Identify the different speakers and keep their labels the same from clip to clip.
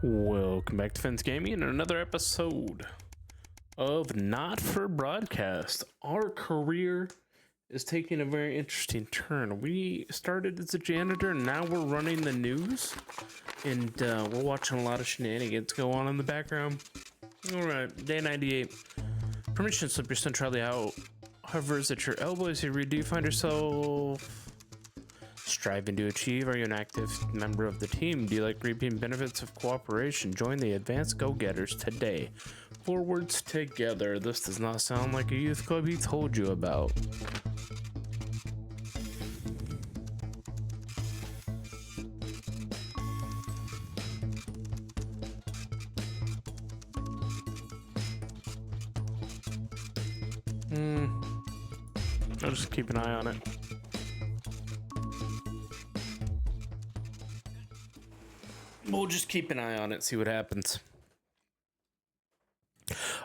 Speaker 1: Welcome back to Fens Gaming and another episode of Not for Broadcast. Our career is taking a very interesting turn. We started as a janitor, and now we're running the news, and we're watching a lot of shenanigans go on in the background. All right, day 98. Permission slip your centrally out hovers at your elbow as you read. Do you find yourself striving to achieve? Are you an active member of the team? Do you like reaping benefits of cooperation? Join the Advanced Go-Getters today. Forwards together. This does not sound like a youth club he told you about. I'll just keep an eye on it. We'll just keep an eye on it, see what happens.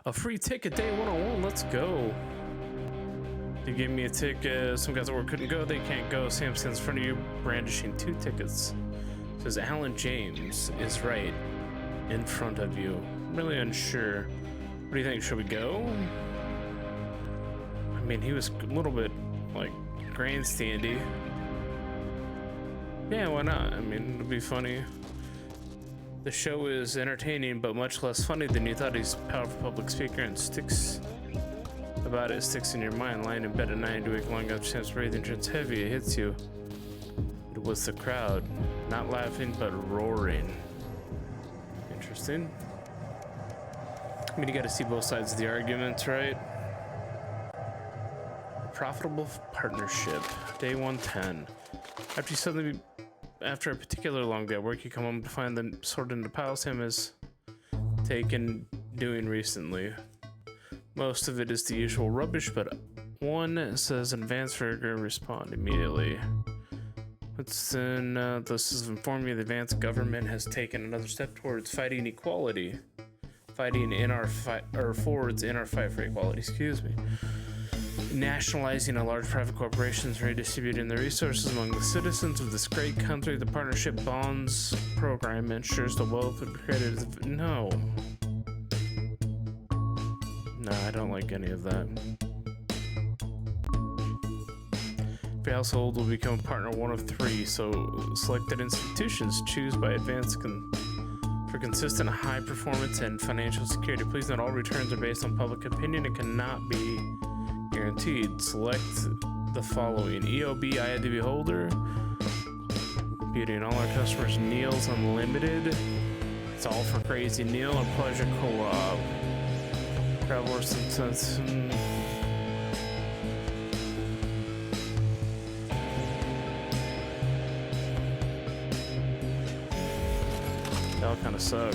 Speaker 1: A free ticket, day 101, let's go. They gave me a ticket, some guys at work couldn't go, they can't go. Sam stands in front of you, brandishing 2 tickets. Says Alan James is right in front of you. I'm really unsure. What do you think, should we go? I mean, he was a little bit, like, grandstandy. Yeah, why not? I mean, it'll be funny. The show is entertaining, but much less funny than you thought. He's a powerful public speaker and sticks in your mind. Lying in bed at night, doing long up chance breathing turns heavy, it hits you. It was the crowd, not laughing, but roaring. Interesting. I mean, you gotta see both sides of the arguments, right? A profitable partnership, day 110. After a particular long day at work, you come home to find them sorted into piles Sam has taken doing recently. Most of it is the usual rubbish, but one says advance trigger, respond immediately. This is informed me the advanced government has taken another step towards fighting equality. Forwards in our fight for equality, excuse me. Nationalizing a large private corporations, redistributing the resources among the citizens of this great country. The partnership bonds program ensures the wealth would be created. No, I don't like any of that. Every household will become a partner 1 of 3, so selected institutions choose by advance for consistent high performance and financial security. Please note all returns are based on public opinion and cannot be guaranteed. Select the following: EOB IIDB holder, beauty and all our customers, Neil's Unlimited, it's all for Crazy Neil, and Pleasure Co-op. Travelers since they all kind of suck.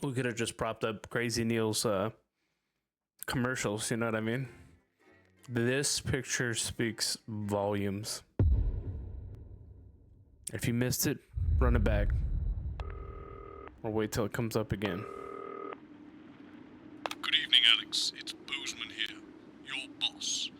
Speaker 1: We could have just propped up Crazy Neil's commercials, you know what I mean? This picture speaks volumes. If you missed it, run it back. Or wait till it comes up again.
Speaker 2: Good evening, Alex. It's Bozeman here, your boss.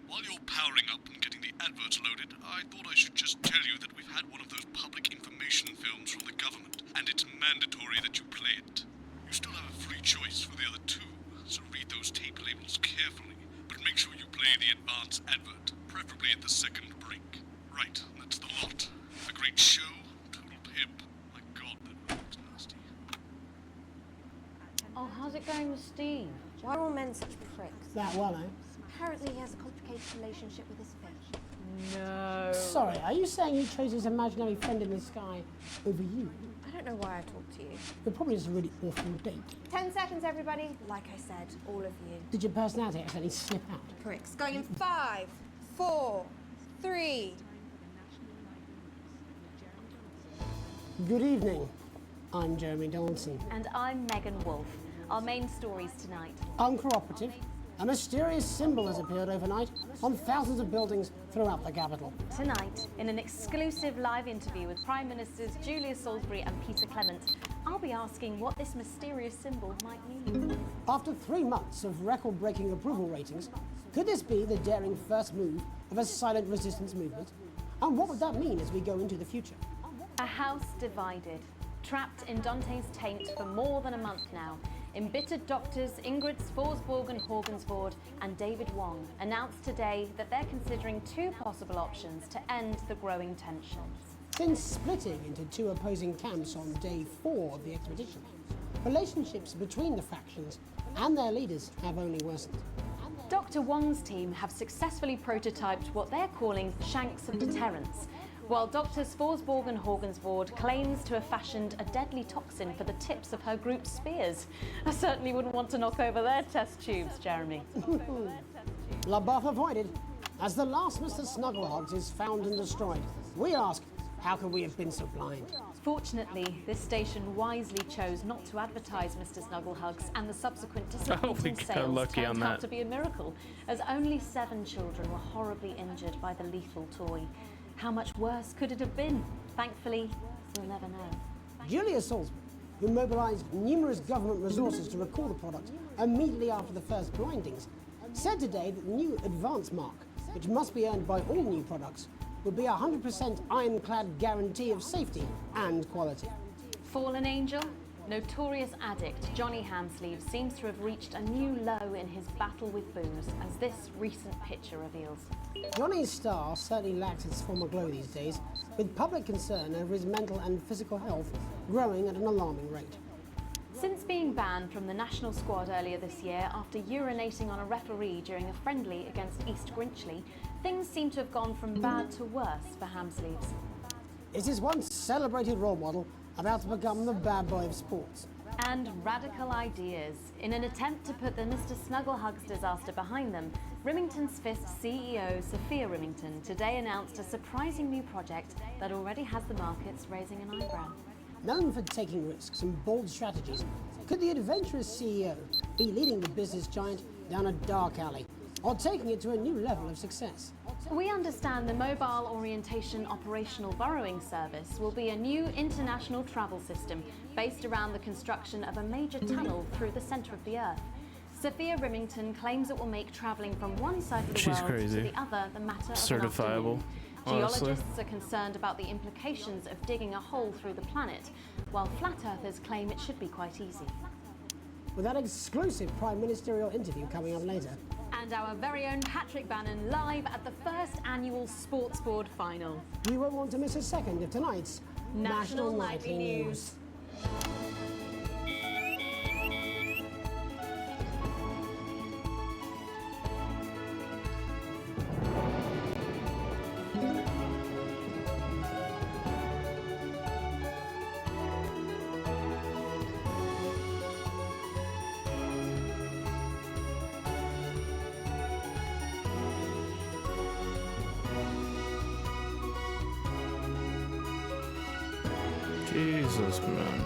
Speaker 2: While you're powering up and getting the adverts loaded, I thought I should just tell you that we've had one of those public information films from the government, and it's mandatory that you play it. You still have a free choice for the other 2, so read those tape labels carefully, but make sure you play the advance advert, preferably at the second break. Right, that's the lot. A great show, total pimp. My God, that looks nasty.
Speaker 3: Oh, how's it going with Steve?
Speaker 4: Why are all men such pricks?
Speaker 5: That one, eh?
Speaker 4: Apparently he has a complicated relationship with his fish.
Speaker 3: No.
Speaker 5: Sorry, are you saying he chose his imaginary friend in the sky over you?
Speaker 4: I don't know why I talked to you.
Speaker 5: It probably is a really awful date.
Speaker 4: 10 seconds, everybody. Like I said, all of you.
Speaker 5: Did your personality accidentally slip out?
Speaker 4: Pricks. Going in 5, 4, 3.
Speaker 5: Good evening. I'm Jeremy Donaldson.
Speaker 3: And I'm Megan Wolf. Our main stories tonight.
Speaker 5: Uncooperative. A mysterious symbol has appeared overnight on thousands of buildings throughout the capital.
Speaker 3: Tonight, in an exclusive live interview with Prime Ministers Julia Salisbury and Peter Clement, I'll be asking what this mysterious symbol might mean.
Speaker 5: After 3 months of record-breaking approval ratings, could this be the daring first move of a silent resistance movement? And what would that mean as we go into the future?
Speaker 3: A house divided, trapped in Dante's taint for more than a month now. Embittered doctors Ingrid Sforsborg and Horgensvoord and David Wong announced today that they're considering 2 possible options to end the growing tensions.
Speaker 5: Since splitting into 2 opposing camps on day 4 of the expedition, relationships between the factions and their leaders have only worsened.
Speaker 3: Dr. Wong's team have successfully prototyped what they're calling shanks of deterrence, while Dr. Sforsborg and Horgensvoord claims to have fashioned a deadly toxin for the tips of her group's spears. I certainly wouldn't want to knock over their test tubes, Jeremy.
Speaker 5: La Baffe avoided. As the last Mr. Snugglehugs is found and destroyed, we ask, how could we have been so blind?
Speaker 3: Fortunately, this station wisely chose not to advertise Mr. Snugglehugs, and the subsequent disappointing sales turned out to be a miracle, as only 7 children were horribly injured by the lethal toy. How much worse could it have been? Thankfully, we'll never know.
Speaker 5: Julia Salisbury, who mobilised numerous government resources to recall the product immediately after the first blindings, said today that the new advance mark, which must be earned by all new products, would be a 100% ironclad guarantee of safety and quality.
Speaker 3: Fallen angel? Notorious addict Johnny Hamsleeve seems to have reached a new low in his battle with booze, as this recent picture reveals.
Speaker 5: Johnny's star certainly lacks its former glow these days, with public concern over his mental and physical health growing at an alarming rate.
Speaker 3: Since being banned from the national squad earlier this year after urinating on a referee during a friendly against East Grinchley, things seem to have gone from bad to worse for Hamsleeves.
Speaker 5: Is his once celebrated role model about to become the bad boy of sports?
Speaker 3: And radical ideas. In an attempt to put the Mr. Snugglehugs disaster behind them, Rimington's Fist CEO Sophia Rimington today announced a surprising new project that already has the markets raising an eyebrow.
Speaker 5: Known for taking risks and bold strategies, could the adventurous CEO be leading the business giant down a dark alley, or taking it to a new level of success?
Speaker 3: We understand the Mobile Orientation Operational Borrowing Service will be a new international travel system based around the construction of a major tunnel through the centre of the Earth. Sophia Rimington claims it will make travelling from one side of the world to the other the matter of
Speaker 1: Certifiable.
Speaker 3: an afternoon. Geologists are concerned about the implications of digging a hole through the planet, while flat earthers claim it should be quite easy.
Speaker 5: With that exclusive prime ministerial interview coming up later.
Speaker 3: And our very own Patrick Bannon live at the first annual Sports Board final.
Speaker 5: You won't want to miss a second of tonight's
Speaker 3: National Nightly News.
Speaker 1: Jesus, man.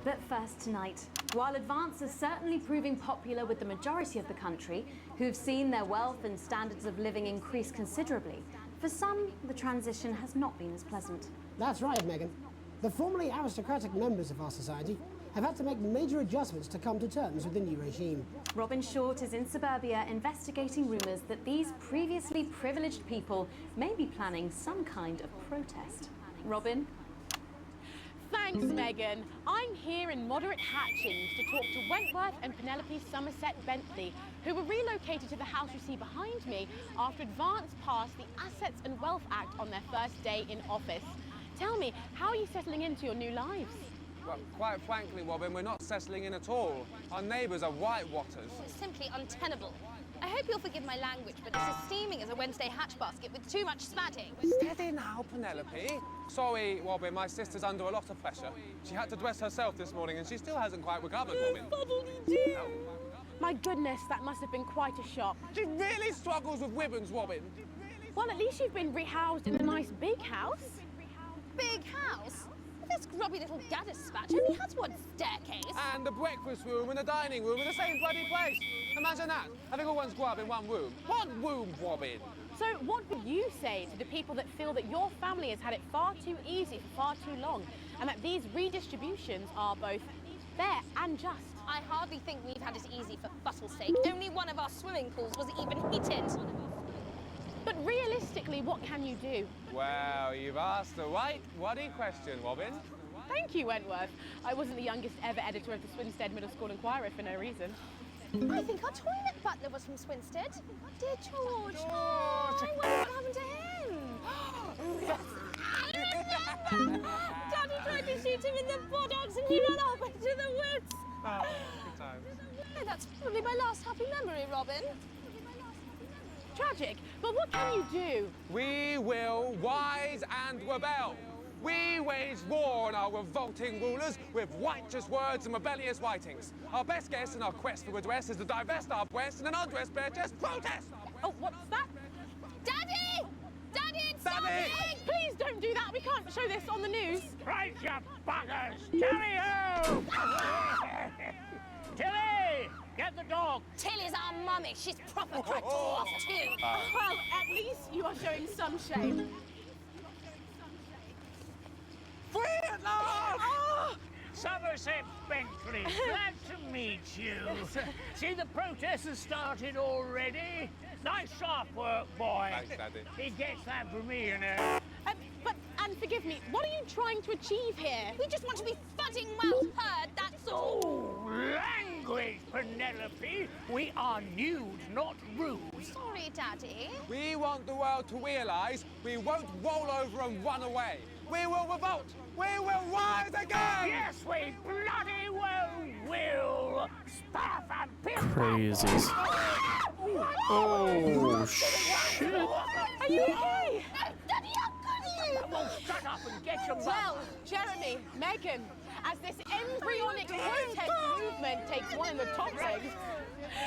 Speaker 3: But first tonight, while Advance is certainly proving popular with the majority of the country, who've seen their wealth and standards of living increase considerably, for some, the transition has not been as pleasant.
Speaker 5: That's right, Megan. The formerly aristocratic members of our society have had to make major adjustments to come to terms with the new regime.
Speaker 3: Robin Short is in suburbia investigating rumours that these previously privileged people may be planning some kind of protest. Robin?
Speaker 6: Thanks, Megan. I'm here in moderate Hatchings to talk to Wentworth and Penelope Somerset Bentley, who were relocated to the house you see behind me after Advance passed the Assets and Wealth Act on their first day in office. Tell me, how are you settling into your new lives?
Speaker 7: Well, quite frankly, Robin, we're not settling in at all. Our neighbours are whitewatters.
Speaker 8: It's simply untenable. I hope you'll forgive my language, but it's as steaming as a Wednesday hatch basket with too much spatting.
Speaker 7: Steady now, Penelope. Sorry, Robin, my sister's under a lot of pressure. She had to dress herself this morning and she still hasn't quite recovered, Robin.
Speaker 6: My goodness, that must have been quite a shock.
Speaker 7: She really struggles with ribbons, Robin.
Speaker 6: Well, at least you've been rehoused in a nice big house.
Speaker 8: Big house? This grubby little gaddispatch only has one staircase.
Speaker 7: And the breakfast room and the dining room in the same bloody place. Imagine that, having all one's grub in one room. One room, Robin.
Speaker 6: So what would you say to the people that feel that your family has had it far too easy for far too long, and that these redistributions are both fair and just.
Speaker 8: I hardly think we've had it easy for fussle's sake. Only one of our swimming pools was even heated.
Speaker 6: But realistically, what can you do?
Speaker 7: Well, you've asked the right waddy question, Robin.
Speaker 6: Thank you, Wentworth. I wasn't the youngest ever editor of the Swinstead Middle School Inquirer for no reason.
Speaker 8: I think our toilet butler was from Swinstead. Dear George. Oh, I wonder what happened to him. Daddy tried to shoot him in the buttocks and he ran off into the woods.
Speaker 7: Oh, good times.
Speaker 8: Oh, that's probably my last happy memory, Robin.
Speaker 6: Tragic, but what can you do?
Speaker 7: We will rise and rebel. We wage war on our revolting rulers with righteous words and rebellious writings. Our best guess in our quest for redress is to divest our breasts in an undressed bare chest protest.
Speaker 6: Oh, what's that?
Speaker 8: Daddy! Daddy, it's
Speaker 7: Daddy!
Speaker 8: something!
Speaker 6: Please don't do that. We can't show this on the news.
Speaker 9: Right, you buggers! Tilly-ho! Tilly! Get the dog!
Speaker 8: Tilly's our mummy. She's proper cracked off too.
Speaker 6: Well, at least you are showing some shame.
Speaker 7: Free at last!
Speaker 6: Oh,
Speaker 9: Somerset Bentley, glad to meet you. See, the protest has started already. Nice sharp work, boy.
Speaker 7: Thanks, Daddy.
Speaker 9: He gets that from me, you know.
Speaker 6: and forgive me, what are you trying to achieve here?
Speaker 8: We just want to be fudding well heard, that's all.
Speaker 9: Oh, language, Penelope. We are nude, not rude.
Speaker 8: Sorry, Daddy.
Speaker 7: We want the world to realise we won't roll over and run away. We will revolt. We will rise again.
Speaker 9: Yes, we bloody well will. Spaff and piff.
Speaker 1: Crazies. Oh, shit.
Speaker 6: Are you okay?
Speaker 8: Daddy, how could you?
Speaker 9: Well, shut up and get your
Speaker 6: Well, Jeremy, Megan, as this embryonic protest movement takes one in the top legs,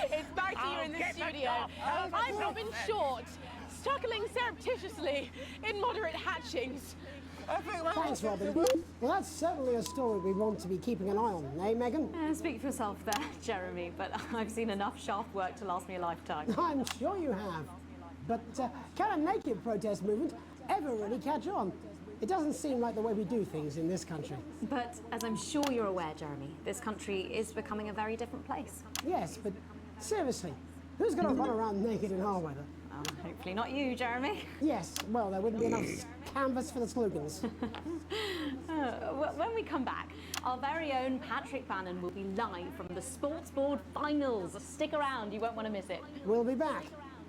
Speaker 6: it's nice here in the studio. I'm Robin Short, struggling surreptitiously in moderate hatchings.
Speaker 5: Thanks, Robin. Well, that's certainly a story we want to be keeping an eye on, eh, Megan?
Speaker 3: Speak for yourself there, Jeremy, but I've seen enough shaft work to last me a lifetime.
Speaker 5: I'm sure you have. But can a naked protest movement ever really catch on? It doesn't seem like the way we do things in this country.
Speaker 3: But as I'm sure you're aware, Jeremy, this country is becoming a very different place.
Speaker 5: Yes, but seriously, who's going to run around naked in our weather?
Speaker 3: Hopefully not you, Jeremy.
Speaker 5: Yes, well, there wouldn't be enough canvas for the slogans.
Speaker 3: When we come back, our very own Patrick Bannon will be live from the Sports Board Finals. Stick around, you won't want to miss it.
Speaker 5: We'll be back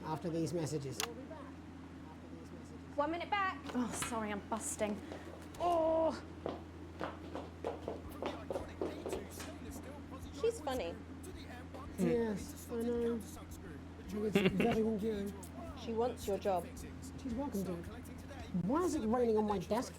Speaker 5: after these messages.
Speaker 8: 1 minute back.
Speaker 3: Oh, sorry, I'm busting. Oh!
Speaker 8: She's funny.
Speaker 5: Yes, I know. It's very endearing.
Speaker 8: She wants your job.
Speaker 5: She's welcome to it. Why is it raining on my desk?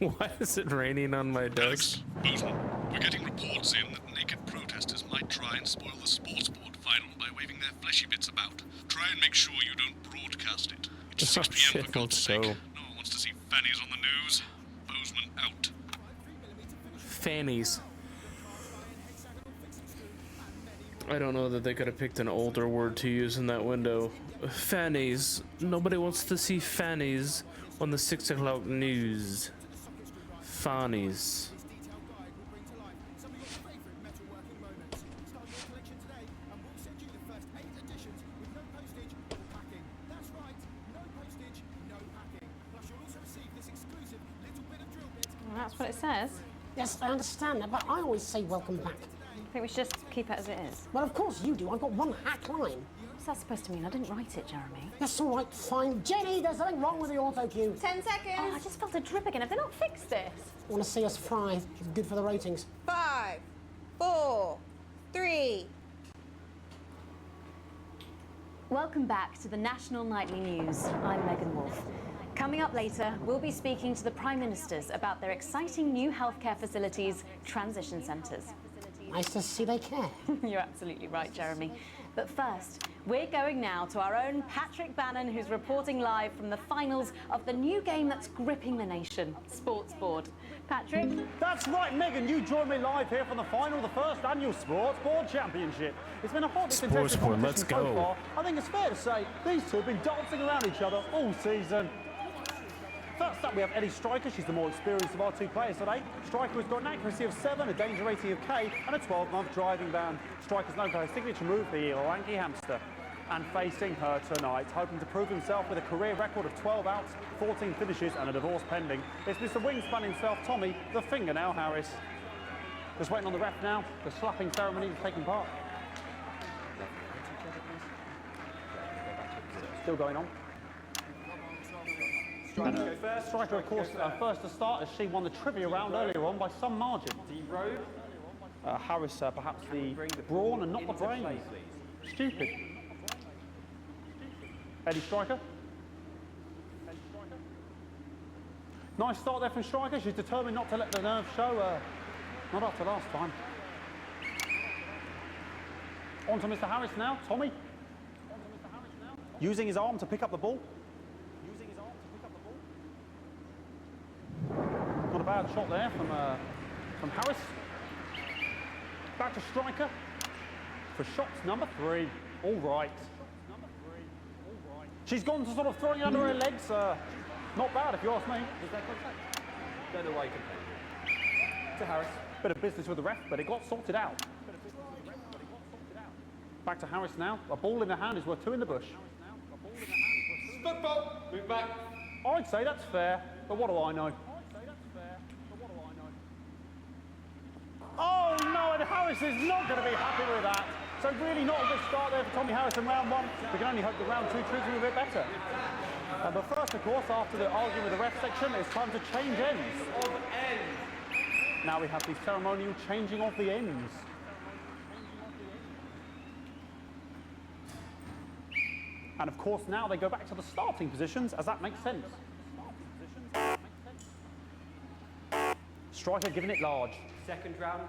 Speaker 1: Why is it raining on my desk?
Speaker 2: Bozeman, we're getting reports in that naked protesters might try and spoil the sports board final by waving their fleshy bits about. Try and make sure you don't broadcast it. It's 6 p.m.
Speaker 1: shit,
Speaker 2: for God's
Speaker 1: so.
Speaker 2: sake. No one wants to see fannies on the news. Bozeman out.
Speaker 1: Fannies. I don't know that they could have picked an older word to use in that window. Fannies. Nobody wants to see fannies on the 6 o'clock news. Fannies.
Speaker 3: Well, that's what it says.
Speaker 5: Yes, I understand that, but I always say welcome back.
Speaker 3: I think we should just keep it as it is.
Speaker 5: Well, of course you do. I've got one hack line.
Speaker 3: What's that supposed to mean? I didn't write it, Jeremy.
Speaker 5: That's all right, fine. Jenny, there's something wrong with the auto cue.
Speaker 8: 10 seconds.
Speaker 3: Oh, I just felt a drip again. Have they not fixed this?
Speaker 5: Want to see us fry? It's good for the ratings.
Speaker 4: 5, 4, 3.
Speaker 3: Welcome back to the National Nightly News. I'm Megan Wolfe. Coming up later, we'll be speaking to the Prime Ministers about their exciting new healthcare facilities, transition centres.
Speaker 5: Nice to see they care.
Speaker 3: You're absolutely right, Jeremy. But first, we're going now to our own Patrick Bannon, who's reporting live from the finals of the new game that's gripping the nation, Sports Board. Patrick?
Speaker 10: That's right, Megan. You joined me live here for the final of the first annual Sports Board Championship. It's been a hotly contested competition
Speaker 1: let's go.
Speaker 10: so far. I think it's fair to say these two have been dancing around each other all season. First up, we have Eddie Striker. She's the more experienced of our two players today. Striker has got an accuracy of 7, a danger rating of K, and a 12-month driving ban. Striker's known for her signature move, the lanky hamster. And facing her tonight, hoping to prove himself with a career record of 12 outs, 14 finishes, and a divorce pending, it's Mr. Wingspan himself, Tommy, the Fingernail Harris. Just waiting on the ref now. The slapping ceremony is taking part. Still going on. Striker go first. Striker, of course, first to start as she won the trivia round earlier on by some margin. Harris, perhaps the brawn and not the brains. Stupid. Eddie Striker. Nice start there from Striker. She's determined not to let the nerves show. Not after last time. On to Mr. Harris now. Tommy. Using his arm to pick up the ball. Not a bad shot there from Harris. Back to Striker for shots number 3. All right. She's gone to sort of throwing it under her legs. Not bad, if you ask me.
Speaker 11: Is that contact? Don't know why you can. To Harris.
Speaker 10: Bit of business with the ref, but it got sorted out. Back to Harris now. A ball in the hand is worth 2 in the bush.
Speaker 11: Football. Move back.
Speaker 10: I'd say that's fair, but what do I know? Oh no, and Harris is not going to be happy with that. So really not a good start there for Tommy Harris in round 1. We can only hope that round 2 treats him a bit better. But first, of course, after the argument with the ref section, it's time to change ends. Now we have the ceremonial changing of the ends. And of course, now they go back to the starting positions, as that makes sense. Striker giving it large.
Speaker 11: Second round,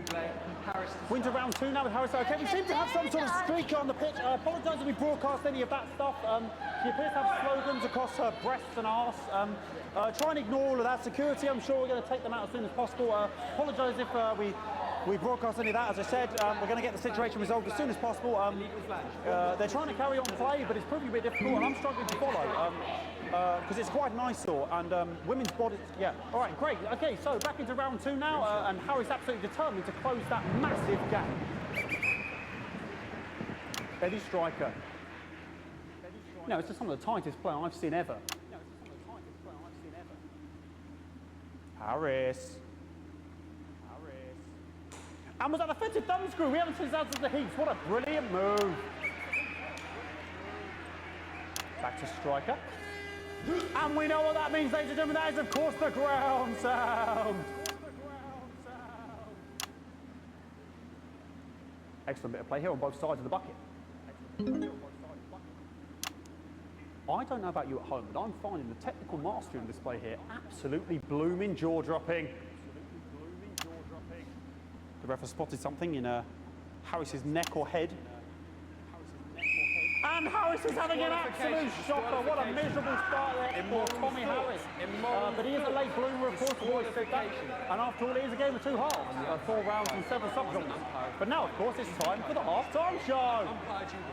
Speaker 11: double. Harris.
Speaker 10: Winter round 2 now with Harris. Okay, we seem to have some sort of streak on the pitch. I apologise if we broadcast any of that stuff. She appears to have slogans across her breasts and arse. Try and ignore all of that. Security, I'm sure we're going to take them out as soon as possible. Apologise if we broadcast any of that. As I said, we're going to get the situation resolved as soon as possible. They're trying to carry on play, but it's proving a bit difficult, and I'm struggling to follow. Because it's quite an eyesore, and women's bodies, yeah. All right, great. Okay, so back into round 2 now, and Harry's absolutely determined to close that massive gap. Eddie Striker. No, it's just some of the tightest play I've seen ever. Harris. And was that a fitted thumb screw? We haven't seen that since the heats. What a brilliant move. Back to Striker. And we know what that means, ladies and gentlemen. That is, of course, the ground sound. Excellent bit of play here on both sides of the bucket. I don't know about you at home, but I'm finding the technical mastery of this play here absolutely blooming jaw-dropping. The ref has spotted something in Harris's neck or head. And Harris is having an absolute shocker. What a miserable start there for Tommy Harris. But he is a late bloomer, of course, we've always said that. And after all, it is a game of 2 halves, 4 rounds and 7 subgenres. But now, of course, it's time for the half-time show.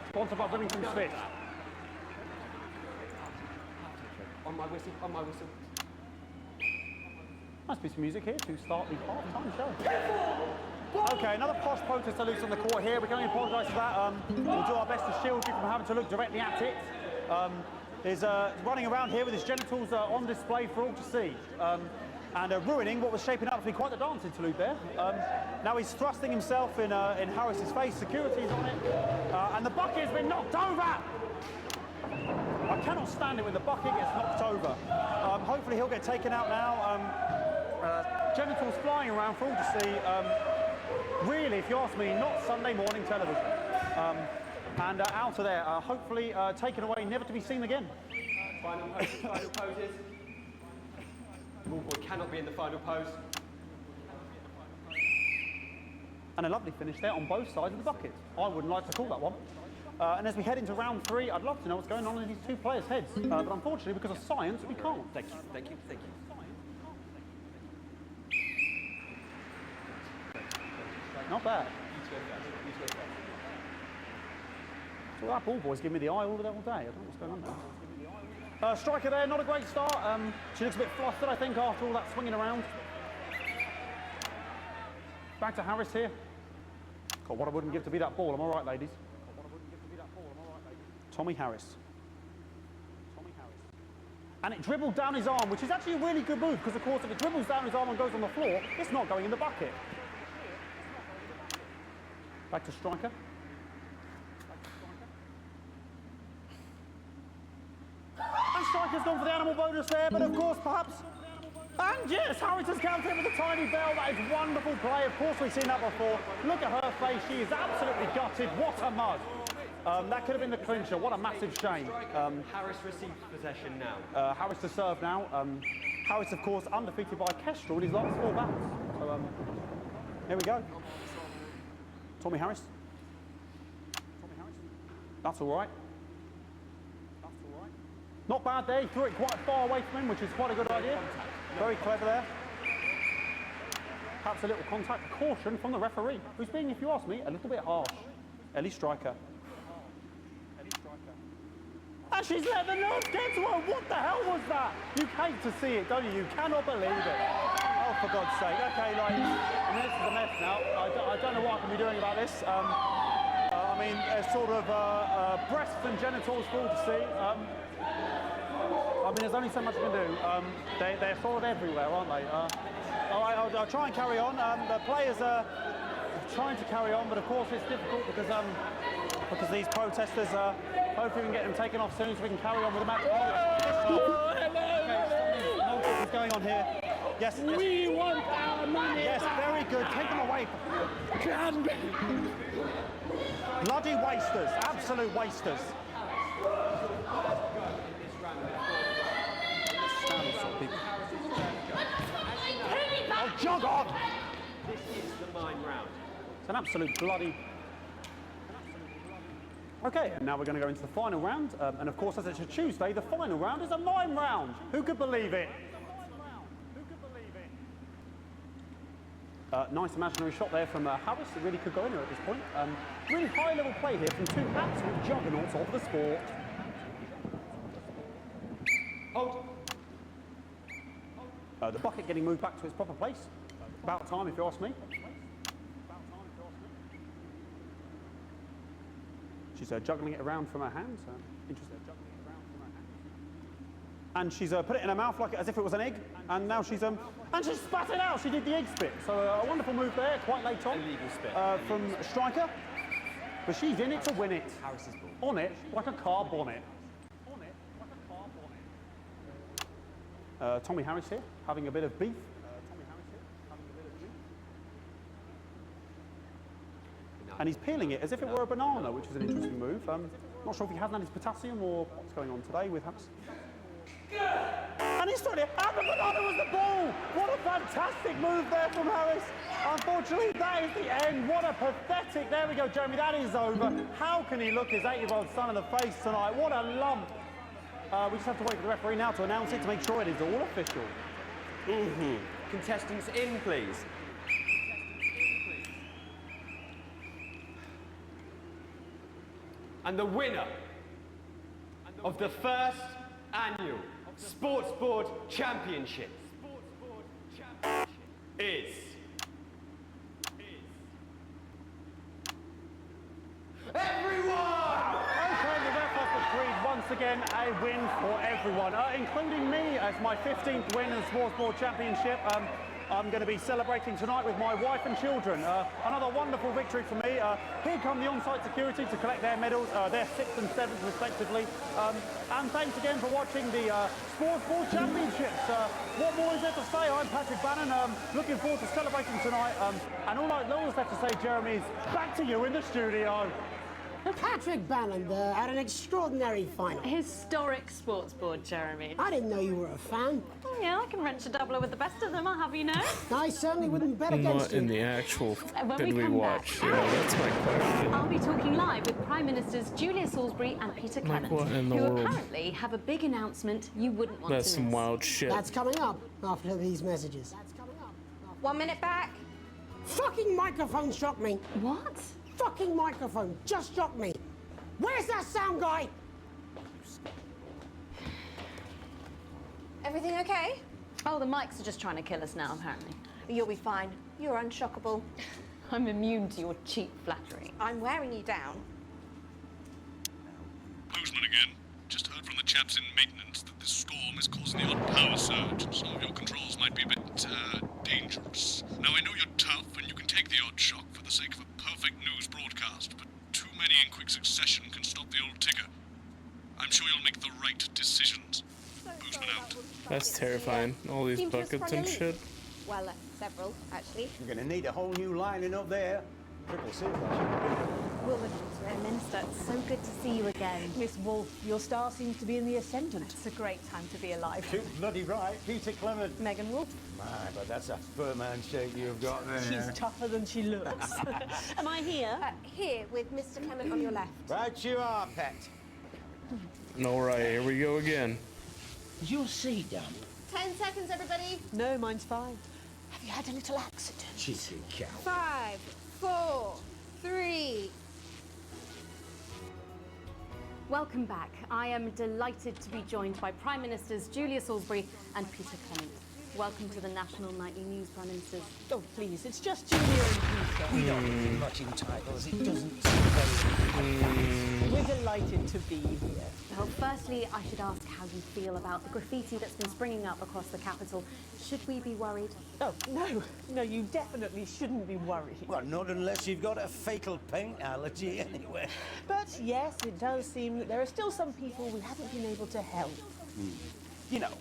Speaker 10: Sponsored by Remington Smith.
Speaker 11: On my whistle, on my whistle.
Speaker 10: Nice piece of music here to start the half-time show. Okay, another posh protester loose on the court here. We can only apologise for that. We'll do our best to shield you from having to look directly at it. He's running around here with his genitals on display for all to see. And ruining what was shaping up to be quite a dance interlude there. Now he's thrusting himself in Harris's face. Security's on it. And the bucket has been knocked over! I cannot stand it when the bucket gets knocked over. Hopefully he'll get taken out now. Genitals flying around for all to see. Really, if you ask me, not Sunday morning television. And out of there, hopefully taken away, never to be seen again.
Speaker 11: Final poses. Ball boy cannot be in the final pose.
Speaker 10: And a lovely finish there on both sides of the bucket. I wouldn't like to call that one. And as we head into round 3, I'd love to know what's going on in these 2 players' heads. But unfortunately, because of science, we can't.
Speaker 11: Thank you, thank you, thank you.
Speaker 10: Not bad. So that ball boy's giving me the eye all day. I don't know what's going on there. Striker there, not a great start. She looks a bit flustered, I think, after all that swinging around. Back to Harris here. God, what I wouldn't give to be that ball. I'm all right, ladies. Tommy Harris. And it dribbled down his arm, which is actually a really good move, because, of course, if it dribbles down his arm and goes on the floor, it's not going in the bucket. Back to Striker. And Striker's gone for the animal bonus there, but of course, perhaps... And yes, Harris has counted with a tiny bell. That is wonderful play. Of course, we've seen that before. Look at her face. She is absolutely gutted. What a mud. That could have been the clincher. What a massive shame.
Speaker 11: Harris receives possession now.
Speaker 10: Harris to serve now. Harris, of course, undefeated by Kestrel in his last 4 battles. So, here we go. Tommy Harris. That's all right. Not bad there. He threw it quite far away from him, which is quite a good idea. Very clever there. Perhaps a little contact. Caution from the referee, who's being, if you ask me, a little bit harsh. Ellie Striker. And she's let the nerves get to her. What the hell was that? You hate to see it, don't you? You cannot believe it. Oh, for God's sake. Okay, like, I mean, this is a mess now. I don't know what I can be doing about this. I mean, sort of breasts and genitals for all to see. I mean, there's only so much I can do. They're sort of everywhere, aren't they? All right, I'll try and carry on. The players are trying to carry on, but of course it's difficult because these protesters, hopefully we can get them taken off soon so we can carry on with the match. What's going on here? Yes.
Speaker 9: We want our money.
Speaker 10: Yes, very good. Take them away. Bloody wasters. Absolute wasters. Oh, jog on!
Speaker 11: This is the mime round.
Speaker 10: It's an absolute bloody... Okay, and now we're going to go into the final round. And of course, as it's a Tuesday, the final round is a mime round. Who could believe it? Nice imaginary shot there from Harris. It really could go anywhere at this point. Really high-level play here from 2 absolute juggernauts of the sport.
Speaker 11: Hold.
Speaker 10: The bucket getting moved back to its proper place. About time, if you ask me. She's juggling it around from her hands. Interesting. And she's put it in her mouth like as if it was an egg. And now she's and she spat it out. She did the egg spit. So a wonderful move there, quite late on.
Speaker 11: Illegal spit.
Speaker 10: From Striker. But she's in it to win it.
Speaker 11: Harris's ball.
Speaker 10: On it like a car bonnet. Tommy Harris here, having a bit of beef. And he's peeling it as if it were a banana, which is an interesting move. Not sure if he hasn't had his potassium or what's going on today with Harris. And he's throwing it, and the banana was the ball! What a fantastic move there from Harris. Unfortunately, that is the end. What a pathetic, there we go, Jeremy, that is over. How can he look his 8-year-old son in the face tonight? What a lump. We just have to wait for the referee now to announce it to make sure it is all official.
Speaker 11: Contestants in, please. And the winner of the first annual Sports Board Championship is... everyone!
Speaker 10: Okay, the ref has decreed once again a win for everyone, including me as my 15th win in the Sports Board Championship. I'm going to be celebrating tonight with my wife and children. Another wonderful victory for me. Here come the on-site security to collect their medals, their 6th and 7th respectively. And thanks again for watching the Sports Board Championships. What more is there to say? I'm Patrick Bannon, looking forward to celebrating tonight. And all I always have to say, Jeremy, is back to you in the studio.
Speaker 5: Patrick Bannon had an extraordinary final.
Speaker 3: Historic sports board, Jeremy.
Speaker 5: I didn't know you were a fan.
Speaker 3: Oh, yeah, I can wrench a doubler with the best of them, I'll have you know.
Speaker 5: I certainly wouldn't bet against
Speaker 1: What
Speaker 5: you.
Speaker 1: in the actual
Speaker 3: When
Speaker 1: did
Speaker 3: we
Speaker 1: we
Speaker 3: come
Speaker 1: watch?
Speaker 3: back,
Speaker 1: Yeah, that's my question.
Speaker 3: I'll be talking live with Prime Ministers Julia Salisbury and Peter Clement,
Speaker 1: what in the
Speaker 3: who
Speaker 1: world?
Speaker 3: apparently have a big announcement you wouldn't want
Speaker 1: That's
Speaker 3: to
Speaker 1: some
Speaker 3: miss.
Speaker 1: wild shit.
Speaker 5: That's coming up after these messages.
Speaker 4: 1 minute back.
Speaker 5: Fucking microphone shocked me.
Speaker 3: What?
Speaker 5: Fucking microphone just shocked me. Where's that sound guy?
Speaker 4: Everything okay?
Speaker 3: Oh, the mics are just trying to kill us now, apparently.
Speaker 4: You'll be fine. You're unshockable.
Speaker 3: I'm immune to your cheap flattery.
Speaker 4: I'm wearing you down.
Speaker 2: Boozman again. Just heard from the chaps in maintenance that this storm is causing the odd power surge. Some of your controls might be a bit, dangerous. Now, I know you're tough and you can take the odd shock for the sake of a perfect news broadcast, but too many in quick succession can stop the old ticker. I'm sure you'll make the right decisions. Boozman out.
Speaker 1: That's terrifying. All these buckets and shit.
Speaker 4: Well, several, actually.
Speaker 12: You're going to need a whole new lining up there. Triple silver.
Speaker 3: Minister, it's so good to see you again.
Speaker 13: Miss Wolfe, your star seems to be in the ascendant.
Speaker 3: It's a great time to be alive.
Speaker 12: Too bloody right. Peter Clement.
Speaker 3: Megan Wolfe.
Speaker 12: My, but that's a firm handshake you've got there.
Speaker 13: She's tougher than she looks. Am I here?
Speaker 4: Here, with Mr. Clement on your left.
Speaker 12: Right you are, pet.
Speaker 1: All right, here we go again.
Speaker 9: Is your seat done?
Speaker 4: 10 seconds, everybody.
Speaker 13: No, mine's fine. Have you had a little accident?
Speaker 12: Cheeky cow.
Speaker 4: 5, 4, 3.
Speaker 3: Welcome back. I am delighted to be joined by Prime Ministers Julia Salisbury and Peter Clement. Welcome to the National Nightly News, Prime Ministers.
Speaker 13: Oh, please, it's just Julia and Peter.
Speaker 9: We don't need much in titles. It doesn't seem very...
Speaker 13: We're delighted to be here.
Speaker 3: Well, firstly, I should ask how you feel about the graffiti that's been springing up across the capital. Should we be worried?
Speaker 13: Oh, no, you definitely shouldn't be worried.
Speaker 12: Well, not unless you've got a fatal paint allergy anyway.
Speaker 13: But yes, it does seem that there are still some people we haven't been able to help.
Speaker 12: You know.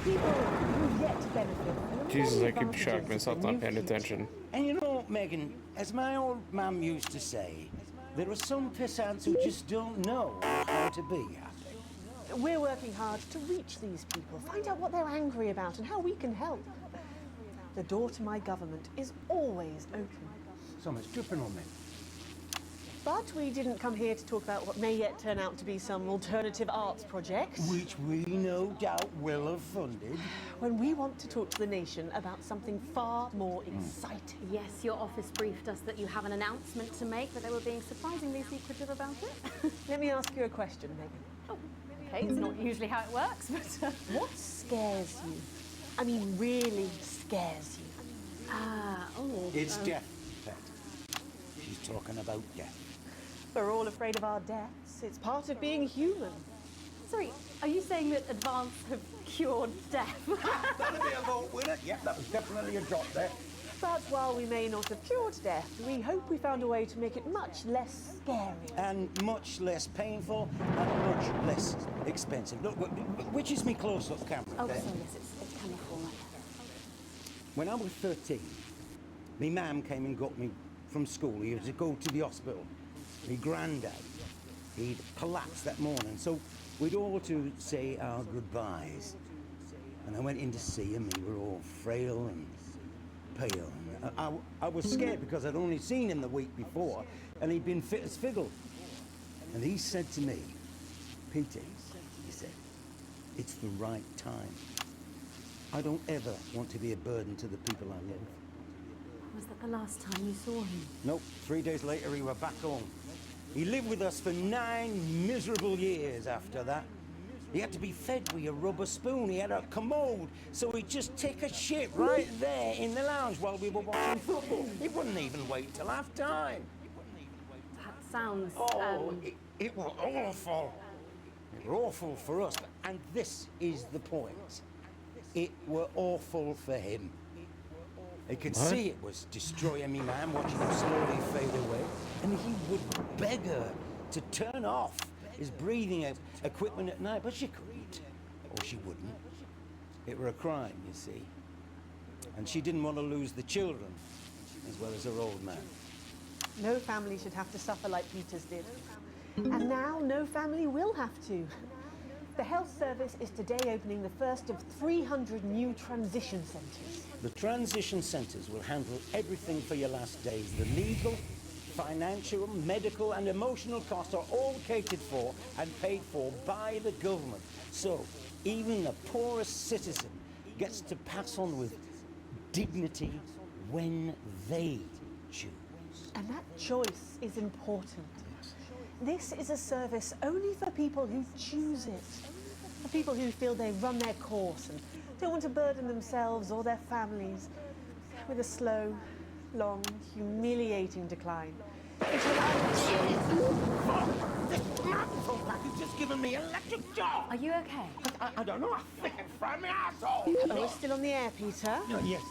Speaker 13: People who yet to benefit from
Speaker 1: Jesus,
Speaker 13: the
Speaker 1: I keep shocking myself not paying attention.
Speaker 12: And you know, Megan, as my old mum used to say, there are some pissants who just don't know how to be happy.
Speaker 13: We're working hard to reach these people, find out what they're angry about and how we can help. The door to my government is always open.
Speaker 12: Someone's dripping on me.
Speaker 13: But we didn't come here to talk about what may yet turn out to be some alternative arts project.
Speaker 12: Which we no doubt will have funded.
Speaker 13: When we want to talk to the nation about something far more exciting.
Speaker 3: Yes, your office briefed us that you have an announcement to make, but they were being surprisingly secretive about it.
Speaker 13: Let me ask you a question, Megan.
Speaker 3: Oh, okay, it's not usually how it works, but...
Speaker 13: What scares you? I mean, really scares you?
Speaker 12: It's death, Pet. She's talking about death.
Speaker 13: We're all afraid of our deaths. It's part of being human.
Speaker 3: Sorry, are you saying that Advance have cured death?
Speaker 12: That'll be a vote winner. Yeah, that was definitely a drop there.
Speaker 13: But while we may not have cured death, we hope we found a way to make it much less scary.
Speaker 12: And much less painful and much less expensive. Look, which is me close-up camera?
Speaker 3: Oh,
Speaker 12: there.
Speaker 3: sorry, yes, it's coming forward.
Speaker 12: When I was 13, my mum came and got me from school. He had to go to the hospital. My granddad, he'd collapsed that morning, so we'd all to say our goodbyes. And I went in to see him. We were all frail and pale. And I was scared because I'd only seen him the week before, and he'd been fit as fiddle. And he said to me, Peter, he said, it's the right time. I don't ever want to be a burden to the people I love.
Speaker 3: Was that the last time you saw him?
Speaker 12: Nope, 3 days later we were back home. He lived with us for 9 miserable years after that. He had to be fed with a rubber spoon. He had a commode, so he'd just take a shit right there in the lounge while we were watching football. He wouldn't even wait till half-time.
Speaker 3: That sounds...
Speaker 12: It was awful. It was awful for us, and this is the point. It were awful for him. He could see it was destroying me, man, watching him slowly fade away. And he would beg her to turn off his breathing equipment at night, but she couldn't, or she wouldn't. It were a crime, you see. And she didn't want to lose the children, as well as her old man.
Speaker 13: No family should have to suffer like Peter's did. And now no family will have to. The health service is today opening the first of 300 new transition centres.
Speaker 12: The transition centres will handle everything for your last days. The legal, financial, medical and emotional costs are all catered for and paid for by the government. So even the poorest citizen gets to pass on with dignity when they choose.
Speaker 13: And that choice is important. This is a service only for people who choose it. For people who feel they've run their course and don't want to burden themselves or their families with a slow, long, humiliating decline. It's
Speaker 12: This microphone pack has just given me electric shock.
Speaker 3: Are you okay?
Speaker 12: I don't know. I think it fried my asshole.
Speaker 13: Oh, we're still on the air, Peter.
Speaker 12: Yes.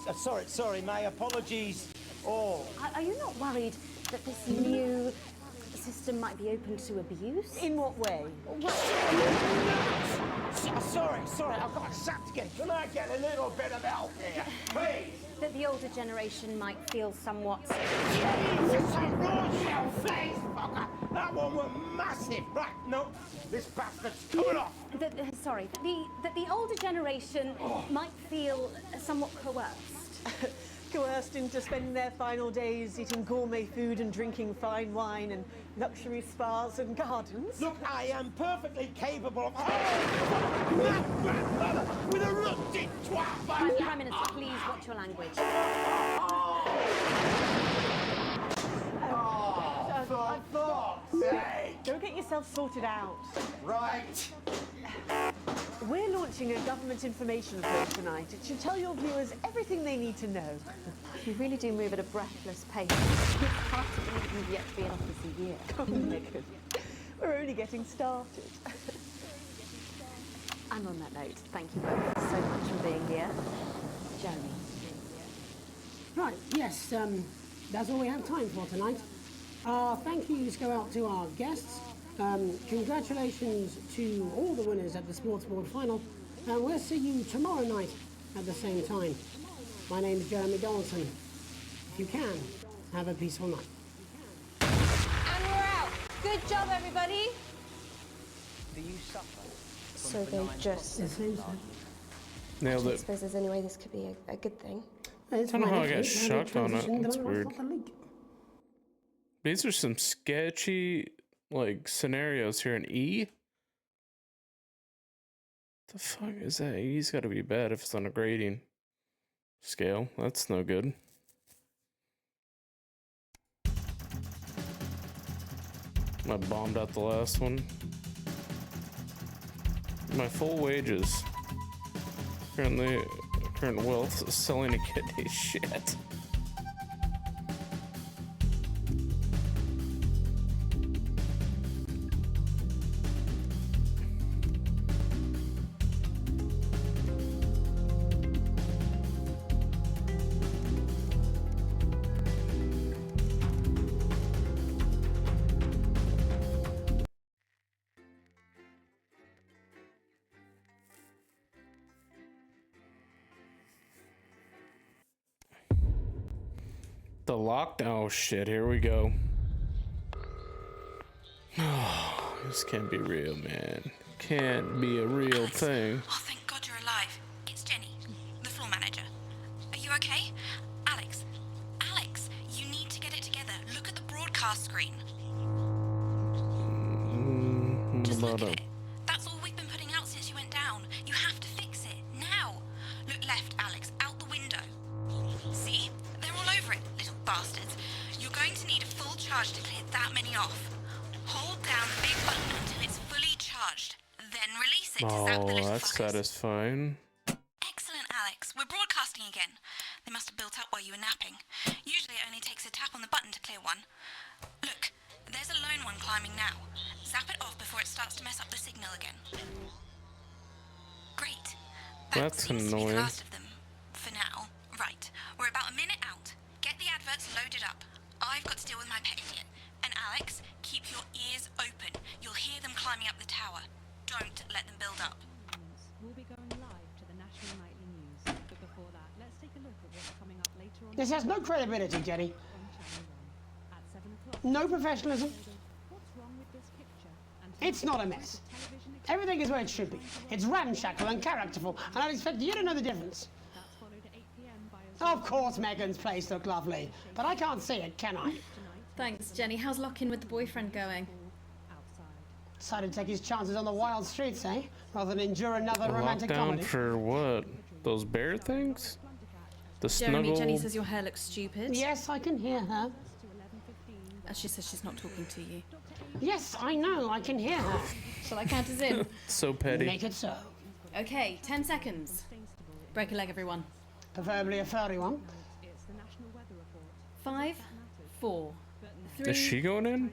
Speaker 12: Sorry. My apologies. Oh.
Speaker 3: Are you not worried that this new system might be open to abuse?
Speaker 13: In what way?
Speaker 12: Sorry. I've got sacked again. Can I get a little bit of help here, please?
Speaker 3: That the older generation might feel somewhat...
Speaker 12: Jesus, a raw shell face, fucker! That one was massive. Right, no, this bastard's coming off.
Speaker 3: That the older generation might feel somewhat coerced.
Speaker 13: Coerced into spending their final days eating gourmet food and drinking fine wine and luxury spas and gardens.
Speaker 12: Look, I am perfectly capable of... that grandmother with a rusty twat!
Speaker 3: Prime Minister, please watch your language.
Speaker 12: For fuck's sake!
Speaker 13: Don't get yourself sorted out.
Speaker 12: Right.
Speaker 13: We're launching a government information approach tonight. It should tell your viewers everything they need to know.
Speaker 3: You really do move at a breathless pace. It's hard to believe you've yet to be in office a year.
Speaker 13: Oh, Megan. We're only getting started.
Speaker 3: And on that note, thank you both so much for being here. Jeremy.
Speaker 5: Right, yes, that's all we have time for tonight. Thank yous go out to our guests. Congratulations to all the winners at the Sports Board Final. And we'll see you tomorrow night at the same time. My name is Jeremy Donaldson. If you can, have a peaceful night.
Speaker 8: And we're out. Good job, everybody.
Speaker 14: Do you suffer?
Speaker 15: So they just...
Speaker 1: Nailed
Speaker 15: I
Speaker 1: it.
Speaker 15: suppose there's any way this could be a good thing.
Speaker 1: I don't know how I got shocked on it. That's weird. These are some sketchy, like, scenarios here in E. The fuck is that? E's gotta be bad if it's on a grading scale. That's no good. I bombed out the last one. My full wages. Current wealth selling a kidney. Shit. The lockdown. Oh shit, here we go. Oh, this can't be real, man. Can't be a real thing.
Speaker 16: Oh, thank God you're alive. It's Jenny, the floor manager. Are you okay? Alex, you need to get it together. Look at the broadcast screen. Just look at it. That's all we've been putting out since you went down. You have to fix it, now. Look left, Alex, out the window. See? They're all over it, little bastards. You're going to need a full charge to clear that many off. Hold down the big button until it's fully charged. Then release it to zap the little
Speaker 1: that's
Speaker 16: fuckers.
Speaker 1: satisfying.
Speaker 16: Excellent, Alex. We're broadcasting again. They must have built up while you were napping. Usually it only takes a tap on the button to clear one. Look, there's a lone one climbing now. Zap it off before it starts to mess up the signal again. Great.
Speaker 1: That's
Speaker 16: seems to be
Speaker 1: annoying.
Speaker 16: the last of them. For now. Right. We're about a minute out. Get the adverts loaded up. I've got to deal with my pet idiot. And Alex, keep your ears open. You'll hear them climbing up the tower. Don't let them build up.
Speaker 17: We'll be going live to the National Nightly News. But before that, let's take a look at what's coming up later on.
Speaker 5: This has no credibility, Jenny.
Speaker 17: At 7 o'clock.
Speaker 5: No professionalism.
Speaker 17: What's wrong with this picture? And
Speaker 5: It's not a mess. Everything is where it should be. It's ramshackle and characterful, and I'd expect you to know the difference.
Speaker 17: that's followed at 8 p.m. by a
Speaker 5: Of course Megan's place looked lovely, but I can't see it, can I?
Speaker 18: Thanks, Jenny. How's lock-in with the boyfriend going?
Speaker 5: Decided to take his chances on the wild streets, eh? Rather than endure another romantic
Speaker 1: Lockdown
Speaker 5: comedy.
Speaker 1: for what? Those bear things? The
Speaker 18: Jeremy,
Speaker 1: snuggle?
Speaker 18: Jenny says your hair looks stupid.
Speaker 5: Yes, I can hear her.
Speaker 18: She says she's not talking to you.
Speaker 5: Yes, I know, I can hear her.
Speaker 18: Shall I count us in?
Speaker 1: So petty.
Speaker 5: Make it so.
Speaker 18: Okay, 10 seconds. Break a leg, everyone.
Speaker 5: Preferably a furry one.
Speaker 18: 5, 4, 3.
Speaker 1: Is she going in?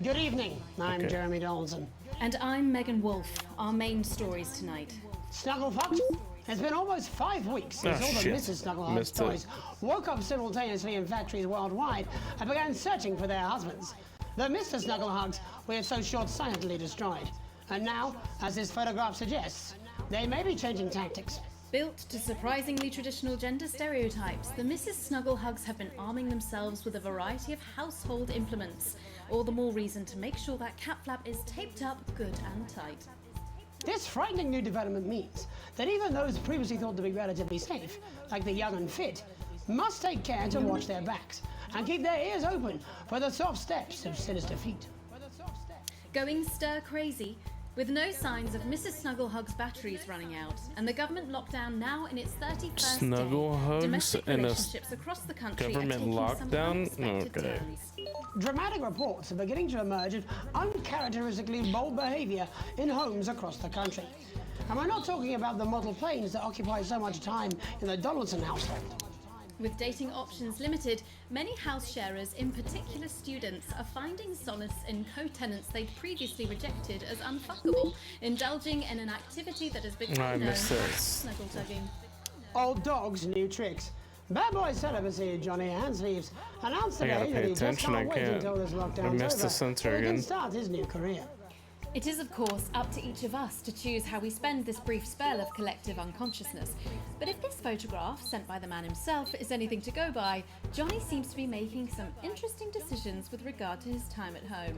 Speaker 5: Good evening, I'm Jeremy Donaldson.
Speaker 18: And I'm Megan Wolfe. Our main stories tonight.
Speaker 5: Snugglefucked? It's been almost 5 weeks since all the Mrs. Snugglefucked toys woke up simultaneously in factories worldwide and began searching for their husbands. The Mr. Snugglehugs we have so short-sightedly destroyed. And now, as this photograph suggests, they may be changing tactics.
Speaker 18: Built to surprisingly traditional gender stereotypes, the Mrs. Snugglehugs have been arming themselves with a variety of household implements. All the more reason to make sure that cat flap is taped up good and tight.
Speaker 5: This frightening new development means that even those previously thought to be relatively safe, like the young and fit, must take care to watch their backs and keep their ears open for the soft steps of sinister feet.
Speaker 18: Going stir crazy, with no signs of Mrs. Snugglehugs' batteries running out, and the government lockdown now in its 31st day, domestic relationships across the country are taking some unexpected turns.
Speaker 5: Dramatic reports are beginning to emerge of uncharacteristically bold behavior in homes across the country. And we're not talking about the model planes that occupy so much time in the Donaldson household.
Speaker 18: With dating options limited, many house sharers, in particular students, are finding solace in co-tenants they'd previously rejected as unfuckable, indulging in an activity that has become known as snuggle tugging.
Speaker 5: Old dogs, new tricks. Bad boy celibacy Johnny Handsleeves announced today that he just can't wait until this lockdown's over so he can start his new career.
Speaker 18: It is, of course, up to each of us to choose how we spend this brief spell of collective unconsciousness. But if this photograph, sent by the man himself, is anything to go by, Johnny seems to be making some interesting decisions with regard to his time at home.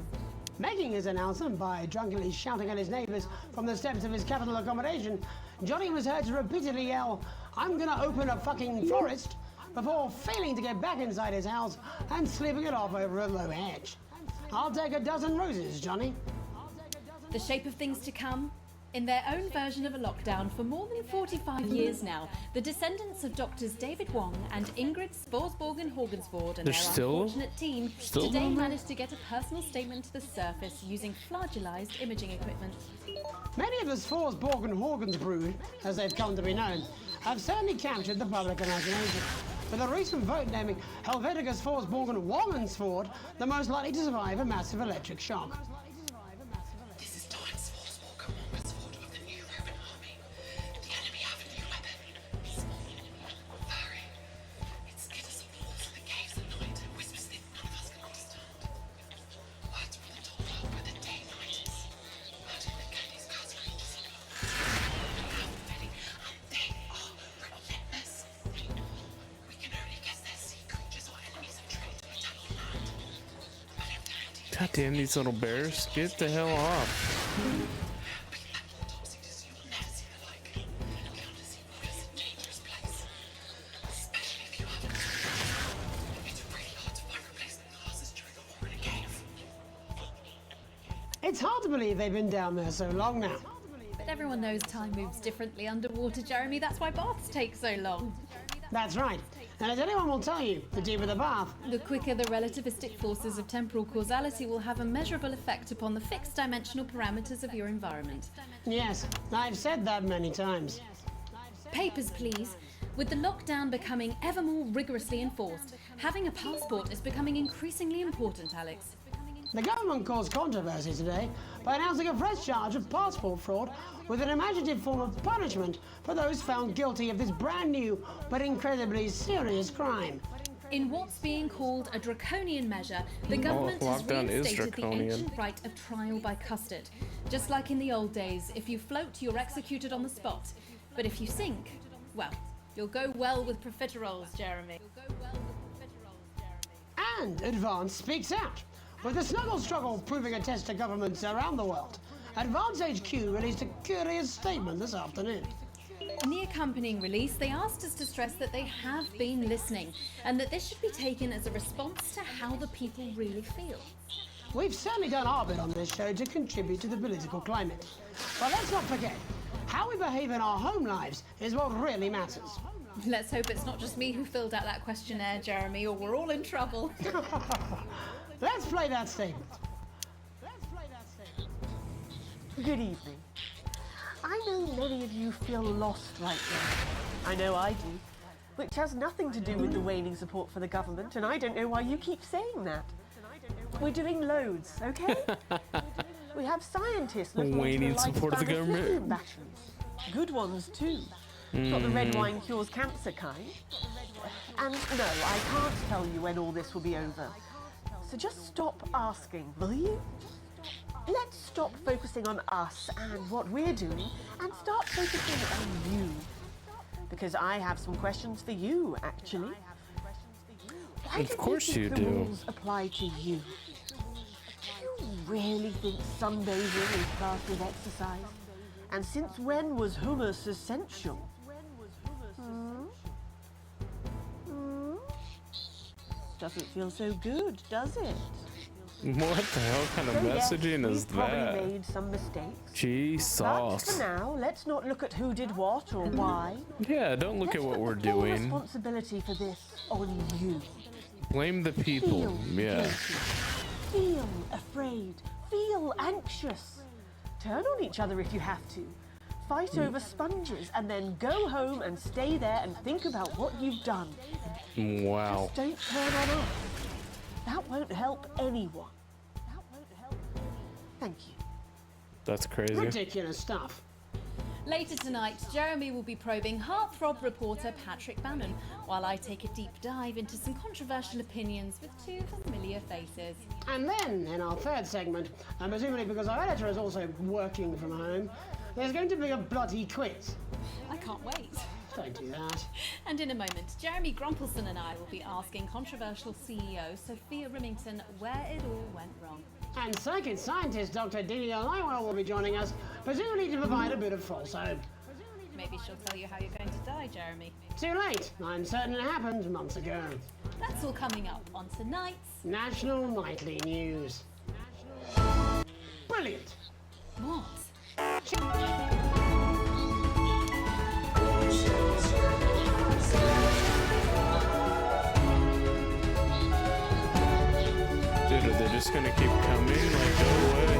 Speaker 5: Making his announcement by drunkenly shouting at his neighbours from the steps of his capital accommodation, Johnny was heard to repeatedly yell, "I'm gonna open a fucking florist," before failing to get back inside his house and slipping it off over a low hedge. "I'll take a dozen roses, Johnny."
Speaker 18: The shape of things to come? In their own version of a lockdown for more than 45 years now, the descendants of Doctors David Wong and Ingrid Sporsborgen-Horgensvoord and their unfortunate team today managed to get a personal statement to the surface using flagellized imaging equipment.
Speaker 5: Many of the Sporsborgen-Horgens brood, as they've come to be known, have certainly captured the public imagination, with a recent vote naming Helvetica Sporsborgen-Wongensvoord the most likely to survive a massive electric shock.
Speaker 1: God damn these little bears. Get the hell off.
Speaker 5: It's hard to believe they've been down there so long now.
Speaker 18: But everyone knows time moves differently underwater, Jeremy. That's why baths take so long.
Speaker 5: That's right. And as anyone will tell you, the deeper the bath,
Speaker 18: the quicker the relativistic forces of temporal causality will have a measurable effect upon the fixed dimensional parameters of your environment.
Speaker 5: Yes, I've said that many times.
Speaker 18: Papers, please. With the lockdown becoming ever more rigorously enforced, having a passport is becoming increasingly important, Alex.
Speaker 5: The government caused controversy today by announcing a fresh charge of passport fraud with an imaginative form of punishment for those found guilty of this brand new but incredibly serious crime.
Speaker 18: In what's being called a draconian measure, the government has reinstated the ancient right of trial by custard. Just like in the old days, if you float, you're executed on the spot. But if you sink, well, you'll go well with profiteroles, Jeremy.
Speaker 5: And Advance speaks out. With the snuggle struggle proving a test to governments around the world, Advance HQ released a curious statement this afternoon.
Speaker 18: In the accompanying release, they asked us to stress that they have been listening, and that this should be taken as a response to how the people really feel.
Speaker 5: We've certainly done our bit on this show to contribute to the political climate. But let's not forget, how we behave in our home lives is what really matters.
Speaker 18: Let's hope it's not just me who filled out that questionnaire, Jeremy, or we're all in trouble.
Speaker 5: Let's play that statement.
Speaker 13: Good evening. I know many of you feel lost right now. I know I do. Which has nothing to do with the waning support for the government, and I don't know why you keep saying that. We're doing loads, okay? We have scientists looking
Speaker 1: Waning
Speaker 13: into the
Speaker 1: support of the
Speaker 13: lifespan of
Speaker 1: government.
Speaker 13: lithium batteries. Good ones too. Not the red wine cures cancer kind. And no, I can't tell you when all this will be over. So just stop asking, will you? Let's stop focusing on us and what we're doing and start focusing on you. Because I have some questions for you, actually. Why
Speaker 1: Of course
Speaker 13: do
Speaker 1: you
Speaker 13: the
Speaker 1: do.
Speaker 13: rules apply to you? Do you really think sunbathing is classed as exercise? And since when was hummus essential? Doesn't feel so good, does it?
Speaker 1: What the hell kind of
Speaker 13: So yes,
Speaker 1: messaging is
Speaker 13: we've probably
Speaker 1: that?
Speaker 13: made some mistakes.
Speaker 1: Jesus.
Speaker 13: But for now, let's not look at who did what or why.
Speaker 1: Yeah, don't look at what we're
Speaker 13: Full
Speaker 1: doing.
Speaker 13: responsibility for this on you.
Speaker 1: Blame the people.
Speaker 13: Feel
Speaker 1: Yeah.
Speaker 13: guilty. Feel afraid. Feel anxious. Turn on each other if you have to. Fight over sponges and then go home and stay there and think about what you've done.
Speaker 1: Wow.
Speaker 13: Just don't turn on us. That won't help anyone. Thank you.
Speaker 1: That's crazy.
Speaker 5: Ridiculous stuff.
Speaker 18: Later tonight, Jeremy will be probing heartthrob reporter Patrick Bannon, while I take a deep dive into some controversial opinions with two familiar faces.
Speaker 5: And then, in our third segment, and presumably because our editor is also working from home, there's going to be a bloody quiz.
Speaker 18: I can't wait.
Speaker 5: Don't do that.
Speaker 18: And in a moment, Jeremy Grumpelson and I will be asking controversial CEO Sophia Remington where it all went wrong.
Speaker 5: And psychic scientist Dr. Delia Lywell will be joining us, presumably to provide a bit of false hope.
Speaker 18: Maybe she'll tell you how you're going to die, Jeremy.
Speaker 5: Too late. I'm certain it happened months ago.
Speaker 18: That's all coming up on tonight's
Speaker 5: National Nightly News. Brilliant.
Speaker 18: What?
Speaker 1: Dude, are they just gonna keep coming? Like, go away.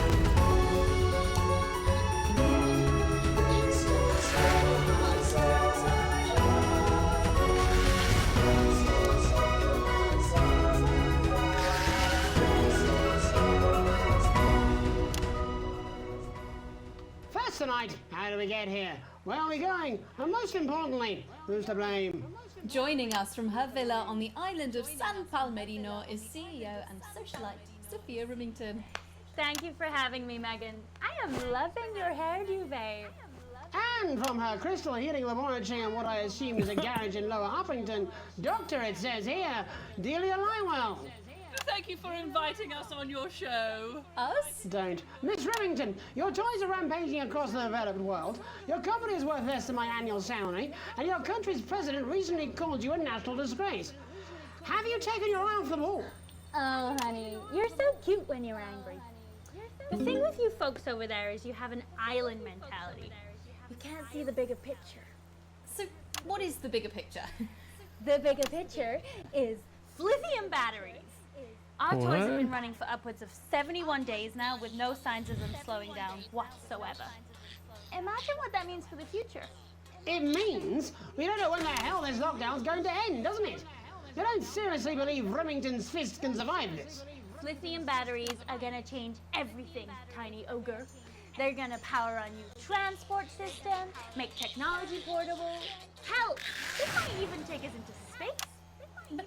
Speaker 5: First tonight, how do we get here? Where are we going? And most importantly, who's to blame?
Speaker 18: Joining us from her villa on the island of San Palmerino is CEO and socialite Sophia Remington.
Speaker 19: Thank you for having me, Megan. I am loving your hairdo, babe.
Speaker 5: And from her crystal heating laboratory and what I assume is a garage in Lower Huffington, Doctor, it says here, Delia Lywell.
Speaker 20: Thank you for inviting us on your show.
Speaker 18: Us?
Speaker 5: Don't. Miss Remington, your toys are rampaging across the developed world, your company is worth less than my annual salary, and your country's president recently called you a national disgrace. Have you taken your eye off the ball?
Speaker 19: Oh, honey, you're so cute when you're angry. The thing with you folks over there is you have an island mentality. You can't see the bigger picture.
Speaker 18: So, what is the bigger picture?
Speaker 19: The bigger picture is lithium batteries. Our toys have been running for upwards of 71 days now with no signs of them slowing down whatsoever. Imagine what that means for the future.
Speaker 5: It means we don't know when the hell this lockdown's going to end, doesn't it? You don't seriously believe Remington's fist can survive this?
Speaker 19: Lithium batteries are gonna change everything, tiny ogre. They're gonna power our new transport system, make technology portable. Hell, they might even take us into space.
Speaker 18: But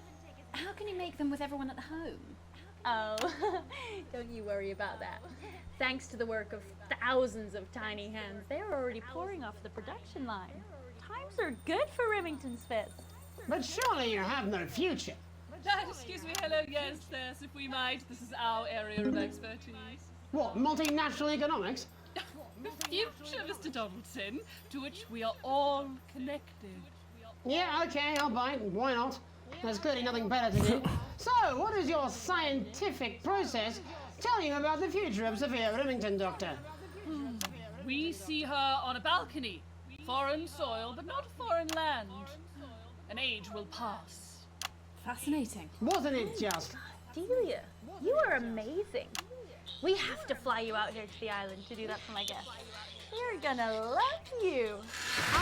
Speaker 18: how can you make them with everyone at home?
Speaker 19: Oh, don't you worry about that. Thanks to the work of thousands of tiny hands, they're already pouring off the production line. Times are good for Remington's fist.
Speaker 5: But surely you have no future.
Speaker 20: Excuse me, hello, yes, if we might. This is our area of expertise.
Speaker 5: What, multinational economics?
Speaker 20: The future, Mr. Donaldson, to which we are all connected.
Speaker 5: Yeah, okay, I'll bite. Why not? There's clearly nothing better to do. So, what does your scientific process tell you about the future of Sophia Remington, Doctor?
Speaker 20: We see her on a balcony. Foreign soil, but not foreign land. An age will pass.
Speaker 18: Fascinating.
Speaker 5: Wasn't it just?
Speaker 19: Delia, you are amazing. We have to fly you out here to the island to do that for my guests. They're gonna love you.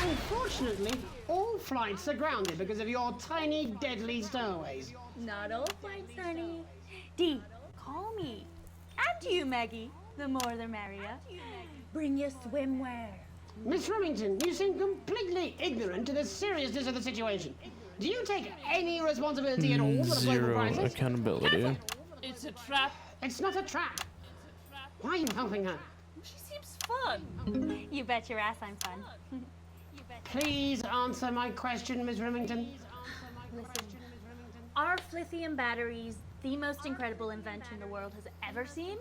Speaker 5: Unfortunately, all flights are grounded because of your tiny, deadly stowaways.
Speaker 19: Not all flights, honey. Dee, call me. And you, Maggie. The more the merrier. Bring your swimwear.
Speaker 5: Miss Remington, you seem completely ignorant to the seriousness of the situation. Do you take any responsibility at all for the global
Speaker 1: Zero
Speaker 5: crisis?
Speaker 1: accountability.
Speaker 20: It's a trap.
Speaker 5: It's not a trap. Why are you helping her?
Speaker 20: She seems fun.
Speaker 19: You bet your ass I'm fun.
Speaker 5: Please answer my question, Miss Remington.
Speaker 19: Listen, are lithium batteries the most incredible invention the world has ever seen?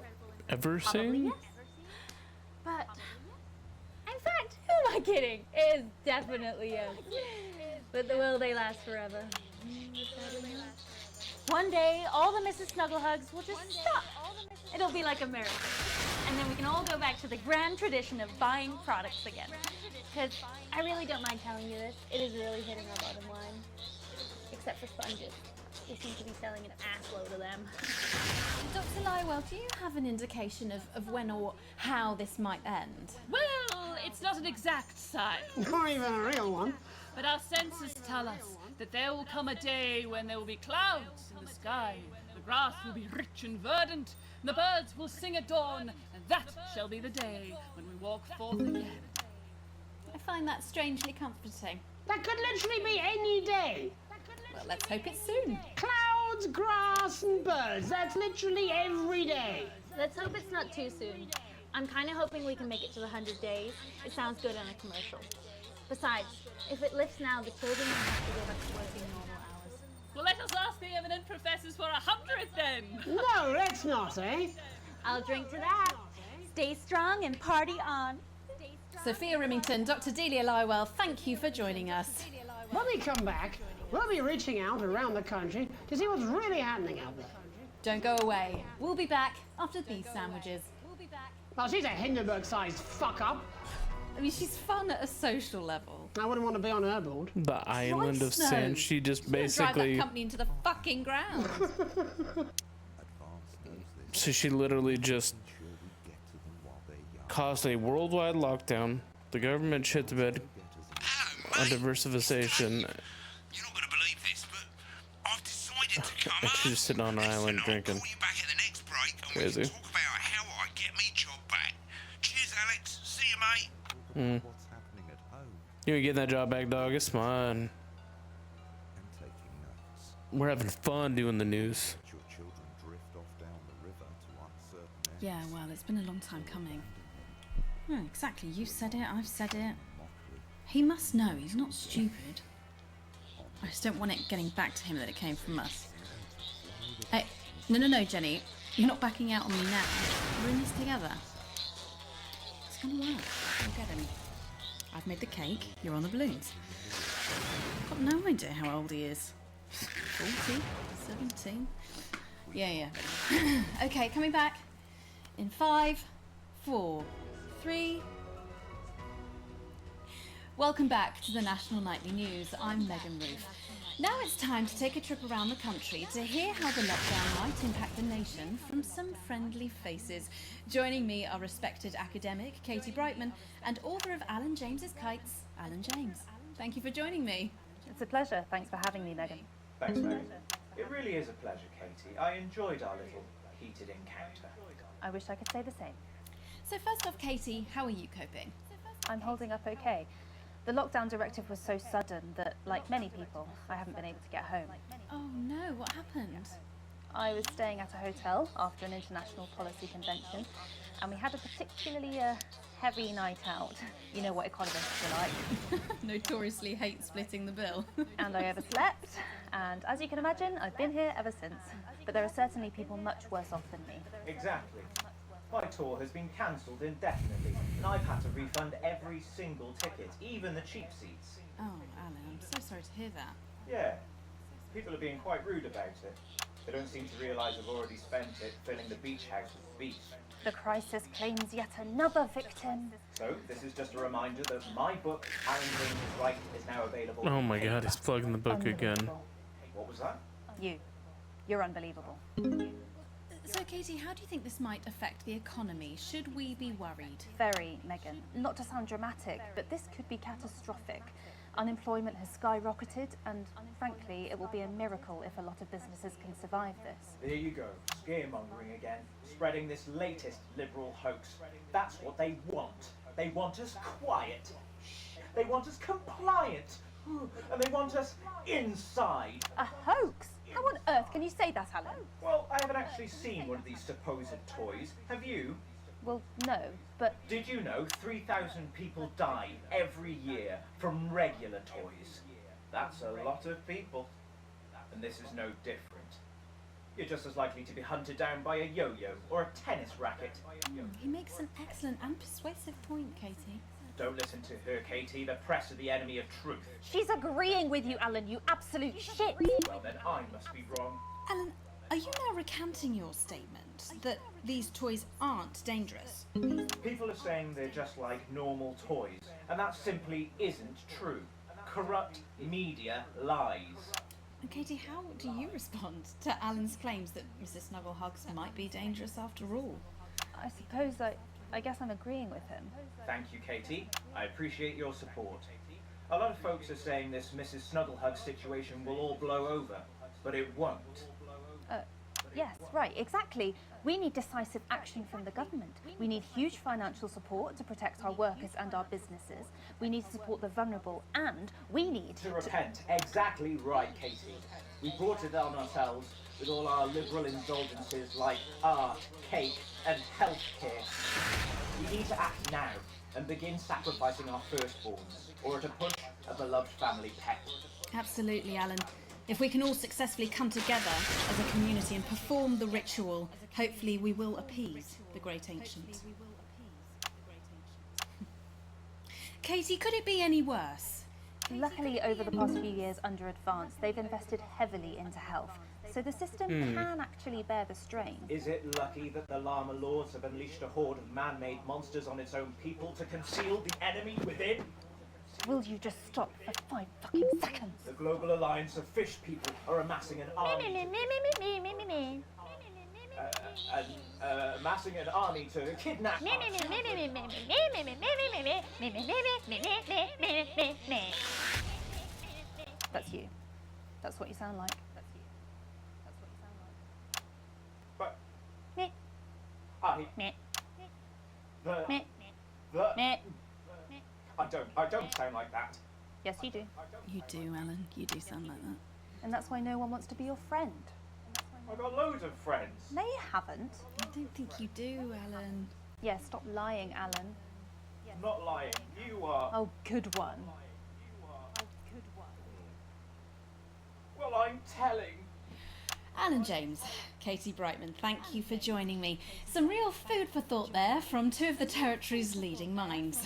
Speaker 1: Ever
Speaker 19: Probably
Speaker 1: seen?
Speaker 19: yes. But, in fact, who am I kidding? It is definitely yes. But will they last forever? One day, all the Mrs. Snugglehugs will just stop. It'll be like a miracle. And then we can all go back to the grand tradition of buying products again. Because I really don't mind telling you this, it is really hitting our bottom line. Except for sponges. We seem to be selling an assload of them.
Speaker 18: Dr. Lywell, do you have an indication of when or how this might end?
Speaker 20: Well, it's not an exact science.
Speaker 5: Not even a real one.
Speaker 20: But our senses tell us that there will come a day when there will be clouds in the sky, the grass will be rich and verdant, and the birds will sing at dawn, and that shall be the day when we walk forth again.
Speaker 18: I find that strangely comforting.
Speaker 5: That could literally be any day.
Speaker 18: Well, let's hope it's soon.
Speaker 5: Clouds, grass, and birds. That's literally every day.
Speaker 19: Let's hope it's not too soon. I'm kind of hoping we can make it to the 100 days. It sounds good on a commercial. Besides, if it lifts now, the children will have to go back to working normal hours.
Speaker 20: Well, let us ask the eminent professors for 100 then.
Speaker 5: No, let's not, eh?
Speaker 19: I'll drink to that. Stay strong and party on.
Speaker 18: Sophia Remington, Dr. Delia Lywell, thank you for joining us.
Speaker 5: When we come back, we'll be reaching out around the country to see what's really happening out there.
Speaker 18: Don't go away. We'll be back after these sandwiches.
Speaker 5: Well, she's a Hindenburg-sized fuck-up.
Speaker 18: I mean, she's fun at a social level.
Speaker 5: I wouldn't want to be on her board.
Speaker 1: The island of
Speaker 18: no.
Speaker 1: sand. She just
Speaker 18: Drive that
Speaker 1: basically.
Speaker 18: company into the fucking ground.
Speaker 1: So she literally just caused a worldwide lockdown. The government shit the bed on diversification.
Speaker 2: You're not going to believe this, but I've decided to come
Speaker 1: And she's just sitting on an island drinking.
Speaker 2: Call you back at the next break and we
Speaker 1: Crazy.
Speaker 2: can talk about how I get me job back. Cheers, Alex. See you, mate.
Speaker 1: You ain't getting that job back, dog. It's mine. We're having fun doing the news.
Speaker 18: Yeah, well, it's been a long time coming. Well, exactly. You said it, I've said it. He must know. He's not stupid. I just don't want it getting back to him that it came from us. Hey, no, Jenny. You're not backing out on me now. We're in this together. It's gonna work. You'll get him. I've made the cake. You're on the balloons. I've got no idea how old he is. 40? 17? Yeah. Okay, coming back. In 5, 4, 3. Welcome back to the National Nightly News. I'm Megan Roof. Now it's time to take a trip around the country to hear how the lockdown might impact the nation from some friendly faces. Joining me are respected academic Katie Brightman and author of Alan James's Kites, Alan James. Thank you for joining me.
Speaker 21: It's a pleasure. Thanks for having me, Megan.
Speaker 14: Thanks, Megan. It really is a pleasure, Katie. I enjoyed our little heated encounter.
Speaker 21: I wish I could say the same.
Speaker 18: So first off, Katie, how are you coping?
Speaker 21: I'm holding up okay. The lockdown directive was so sudden that, like many people, I haven't been able to get home.
Speaker 18: Oh no, what happened?
Speaker 21: I was staying at a hotel after an international policy convention, and we had a particularly heavy night out. You know what economists are like.
Speaker 18: Notoriously hate splitting the bill.
Speaker 21: And I overslept, and as you can imagine, I've been here ever since. But there are certainly people much worse off than me.
Speaker 14: Exactly. My tour has been cancelled indefinitely, and I've had to refund every single ticket, even the cheap seats.
Speaker 18: Oh, Alan, I'm so sorry to hear that.
Speaker 14: Yeah. People are being quite rude about it. They don't seem to realise I've already spent it filling the beach house with beef.
Speaker 21: The crisis claims yet another victim.
Speaker 14: So, this is just a reminder that my book, Alan James is Right, is now available.
Speaker 1: Oh my god, he's plugging the book again.
Speaker 14: What was that?
Speaker 21: You You're unbelievable.
Speaker 18: So, Katie, how do you think this might affect the economy? Should we be worried?
Speaker 21: Very, Megan. Not to sound dramatic, but this could be catastrophic. Unemployment has skyrocketed, and frankly, it will be a miracle if a lot of businesses can survive this.
Speaker 14: There you go, scaremongering again, spreading this latest liberal hoax. That's what they want. They want us quiet. Shh. They want us compliant. And they want us inside.
Speaker 21: A hoax? How on earth can you say that, Alan?
Speaker 14: Well, I haven't actually seen one of these supposed toys. Have you?
Speaker 21: Well, no, but...
Speaker 14: Did you know 3,000 people die every year from regular toys? That's a lot of people. And this is no different. You're just as likely to be hunted down by a yo-yo or a tennis racket.
Speaker 18: He makes an excellent and persuasive point, Katie.
Speaker 14: Don't listen to her, Katie. The press are the enemy of truth.
Speaker 21: She's agreeing with you, Alan, you absolute shit!
Speaker 14: Well, then I must be wrong.
Speaker 18: Alan, are you now recanting your statement that these toys aren't dangerous?
Speaker 14: People are saying they're just like normal toys, and that simply isn't true. Corrupt media lies.
Speaker 18: And Katie, how do you respond to Alan's claims that Mrs. Snugglehugs might be dangerous after all?
Speaker 21: I suppose I guess I'm agreeing with him.
Speaker 14: Thank you, Katie. I appreciate your support. A lot of folks are saying this Mrs. Snugglehug situation will all blow over, but it won't.
Speaker 21: Yes, right, exactly. We need decisive action from the government. We need huge financial support to protect our workers and our businesses. We need to support the vulnerable, and we need
Speaker 14: to repent. Exactly right, Katie. We brought it on ourselves with all our liberal indulgences like art, cake, and healthcare. We need to act now and begin sacrificing our firstborns, or to push a beloved family pet.
Speaker 18: Absolutely, Alan. If we can all successfully come together as a community and perform the ritual, hopefully we will appease the great ancient. Katie, could it be any worse?
Speaker 21: Luckily, over the past few years under Advance, they've invested heavily into health, so the system can actually bear the strain.
Speaker 14: Is it lucky that the Llama Lords have unleashed a horde of man-made monsters on its own people to conceal the enemy within?
Speaker 21: Will you just stop for 5 fucking seconds?
Speaker 14: The Global Alliance of Fish People are amassing an army amassing an army to kidnap us.
Speaker 21: That's you. That's what you sound like.
Speaker 14: But I don't sound like that.
Speaker 21: Yes, you do.
Speaker 18: You do, Alan. You do sound like that.
Speaker 21: And that's why no one wants to be your friend.
Speaker 14: I've got loads of friends.
Speaker 21: No, you haven't.
Speaker 18: I don't think you do, Alan.
Speaker 21: Yeah, stop lying, Alan.
Speaker 14: I'm not lying. You are.
Speaker 21: Oh, good one.
Speaker 14: Well, I'm telling.
Speaker 18: Alan James, Katie Brightman, thank you for joining me. Some real food for thought there from two of the territory's leading minds.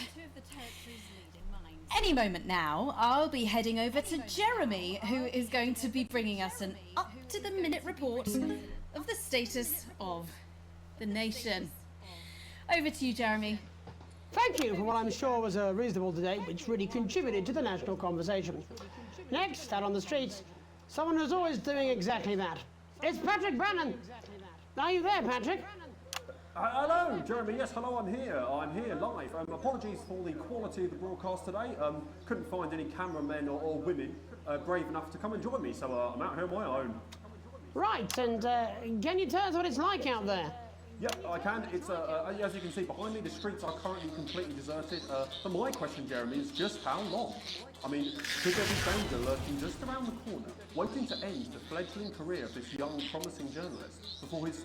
Speaker 18: Any moment now, I'll be heading over to Jeremy, who is going to be bringing us an up-to-the-minute report of the status of the nation. Over to you, Jeremy.
Speaker 5: Thank you for what I'm sure was a reasonable debate which really contributed to the national conversation. Next, out on the streets, someone who's always doing exactly that. It's Patrick Brannan. Are you there, Patrick?
Speaker 7: Hello, Jeremy. Yes, hello, I'm here. I'm here live. Apologies for the quality of the broadcast today. Couldn't find any cameramen or women brave enough to come and join me, so I'm out here on my own.
Speaker 5: Right, and can you tell us what it's like out there?
Speaker 7: Yeah, I can. It's as you can see behind me, the streets are currently completely deserted. But my question, Jeremy, is just how long? I mean, could there be danger lurking just around the corner, waiting to end the fledgling career of this young, promising journalist before his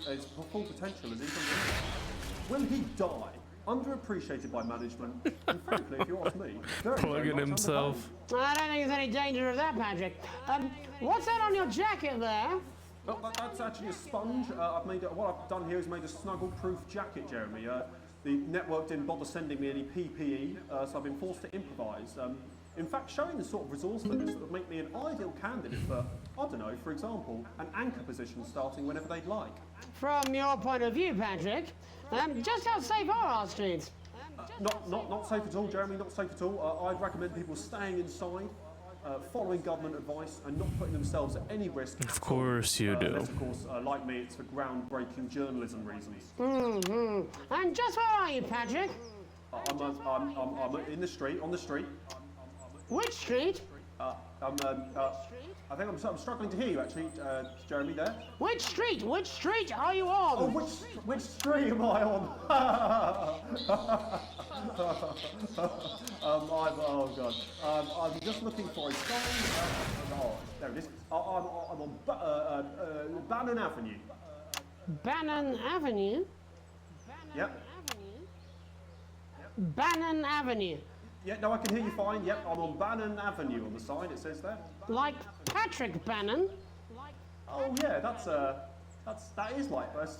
Speaker 7: full potential is even reached? Will he die, underappreciated by management, and frankly, if you ask me,
Speaker 1: plugging himself.
Speaker 5: I don't think there's any danger of that, Patrick. What's that on your jacket there?
Speaker 7: Well, that's actually a sponge. What I've done here is made a snuggle-proof jacket, Jeremy. The network didn't bother sending me any PPE, so I've been forced to improvise. In fact, showing the sort of resourcefulness that would make me an ideal candidate for, I don't know, for example, an anchor position starting whenever they'd like.
Speaker 5: From your point of view, Patrick, just how safe are our streets?
Speaker 7: Not safe at all, Jeremy, not safe at all. I'd recommend people staying inside. following government advice and not putting themselves at any risk.
Speaker 1: Of course you do.
Speaker 7: Unless, of course, like me, it's for groundbreaking journalism reasons.
Speaker 5: And just where are you, Patrick?
Speaker 7: I'm in the street, on the street.
Speaker 5: Which street?
Speaker 7: I think I'm struggling to hear you, actually, Jeremy, there.
Speaker 5: Which street? Which street are you on?
Speaker 7: Oh, which street am I on? Oh, God. I'm just looking for a sign. Oh, there it is. I'm on Bannon Avenue.
Speaker 5: Bannon Avenue?
Speaker 7: Yep.
Speaker 5: Bannon Avenue.
Speaker 7: Yeah, no, I can hear you fine. Yep, I'm on Bannon Avenue on the sign, it says there.
Speaker 5: Like Patrick Bannon?
Speaker 7: Oh, yeah, that's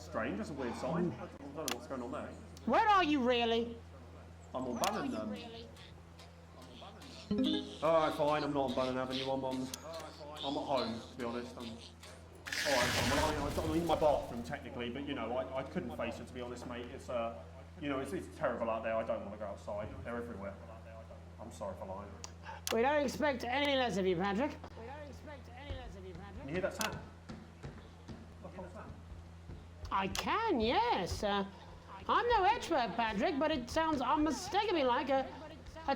Speaker 7: strange. That's a weird sign. I don't know what's going on there.
Speaker 5: Where are you really?
Speaker 7: I'm on Bannon. Alright, fine, I'm not on Bannon Avenue. I'm at home, to be honest. I'm in my bathroom, technically, but, you know, I couldn't face it, to be honest, mate. It's, you know, it's terrible out there. I don't want to go outside. They're everywhere. I'm sorry for lying.
Speaker 5: We don't expect any less of you, Patrick.
Speaker 7: Can you hear that sound? What was that?
Speaker 5: I can, yes. I'm no expert, Patrick, but it sounds unmistakably like a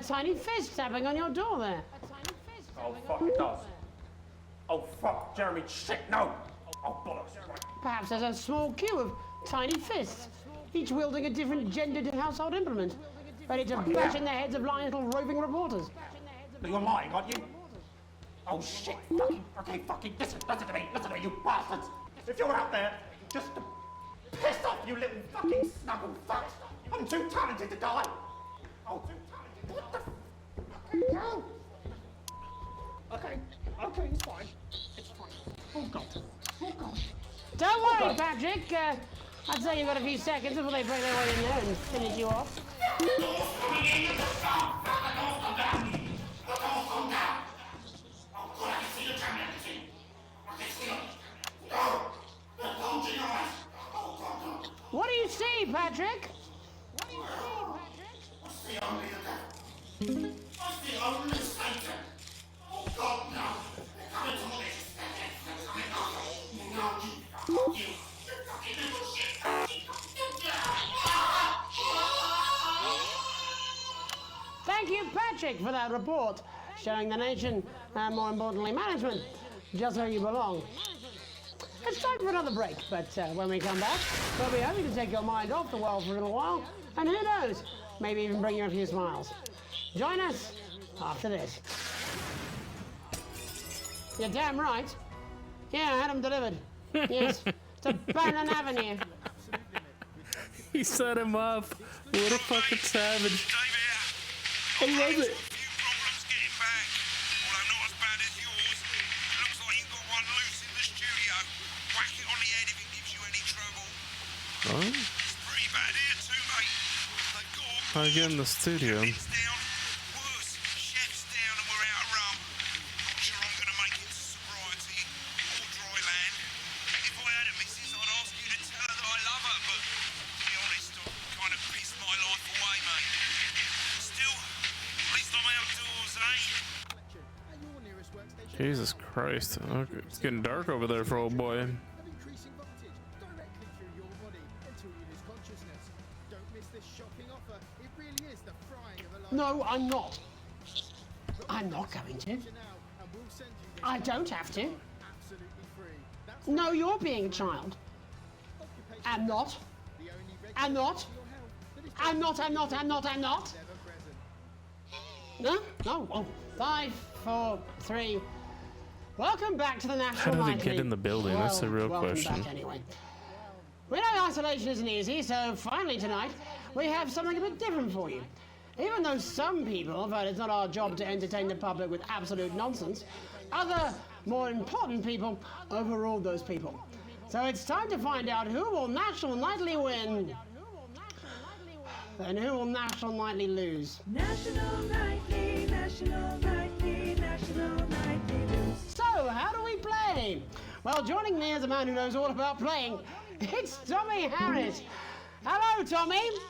Speaker 5: tiny fist tapping on your door there.
Speaker 7: Oh, fuck, it does. Oh, fuck, Jeremy, shit, no! Oh, bollocks.
Speaker 5: Perhaps there's a small queue of tiny fists, each wielding a different gendered household implement, ready to bash in the heads of lying little roving reporters.
Speaker 7: You're lying, aren't you? Oh, shit. Fucking listen to me, you bastards. If you're out there, just to piss off, you little fucking snuggle fucks. I'm too talented to die. Oh, too talented. What the fucking hell? Okay, it's fine. It's fine. Oh, God.
Speaker 5: Don't worry, Patrick. I'd say you've got a few seconds before they break their way in there and finish you off. What do you see, Patrick?
Speaker 6: I see only Satan. Oh, God, no. They're coming to me. They're coming after me. No, you fucking little shit.
Speaker 5: Thank you, Patrick, for that report, showing the nation, and more importantly, management, just where you belong. It's time for another break, but when we come back, we'll be hoping to take your mind off the world for a little while, and who knows, maybe even bring you a few smiles. Join us after this. You're damn right. Yeah, I had them delivered. Yes, to Bannon Avenue.
Speaker 1: He set him up. What a fucking savage. I love it. Huh?
Speaker 2: It's pretty bad here too, mate. They've got
Speaker 1: I get in the studio.
Speaker 2: worse. Chef's down and we're out of rum. Not sure I'm gonna make it to sobriety or dry land. If I had a missus, I'd ask you to tell her that I love her, but to be honest, I've kind of pissed my life away, mate. Still, at least I'm outdoors, eh?
Speaker 1: Jesus Christ. Okay, it's getting dark over there for old boy.
Speaker 5: No, I'm not. I'm not going to. I don't have to. No, you're being a child. I'm not. I'm not. I'm not. No? No. Oh, 5, 4, 3. Welcome back to the National
Speaker 1: How did they get in the building? That's the real question.
Speaker 5: Back anyway. We know isolation isn't easy, so finally tonight we have something a bit different for you. Even though some people have heard it's not our job to entertain the public with absolute nonsense, other, more important people overruled those people. So it's time to find out who will National Nightly win and who will National Nightly lose.
Speaker 22: National Nightly, National Nightly, National Nightly lose.
Speaker 5: So, how do we play? Well, joining me is a man who knows all about playing. It's Tommy Harris. Hello, Tommy.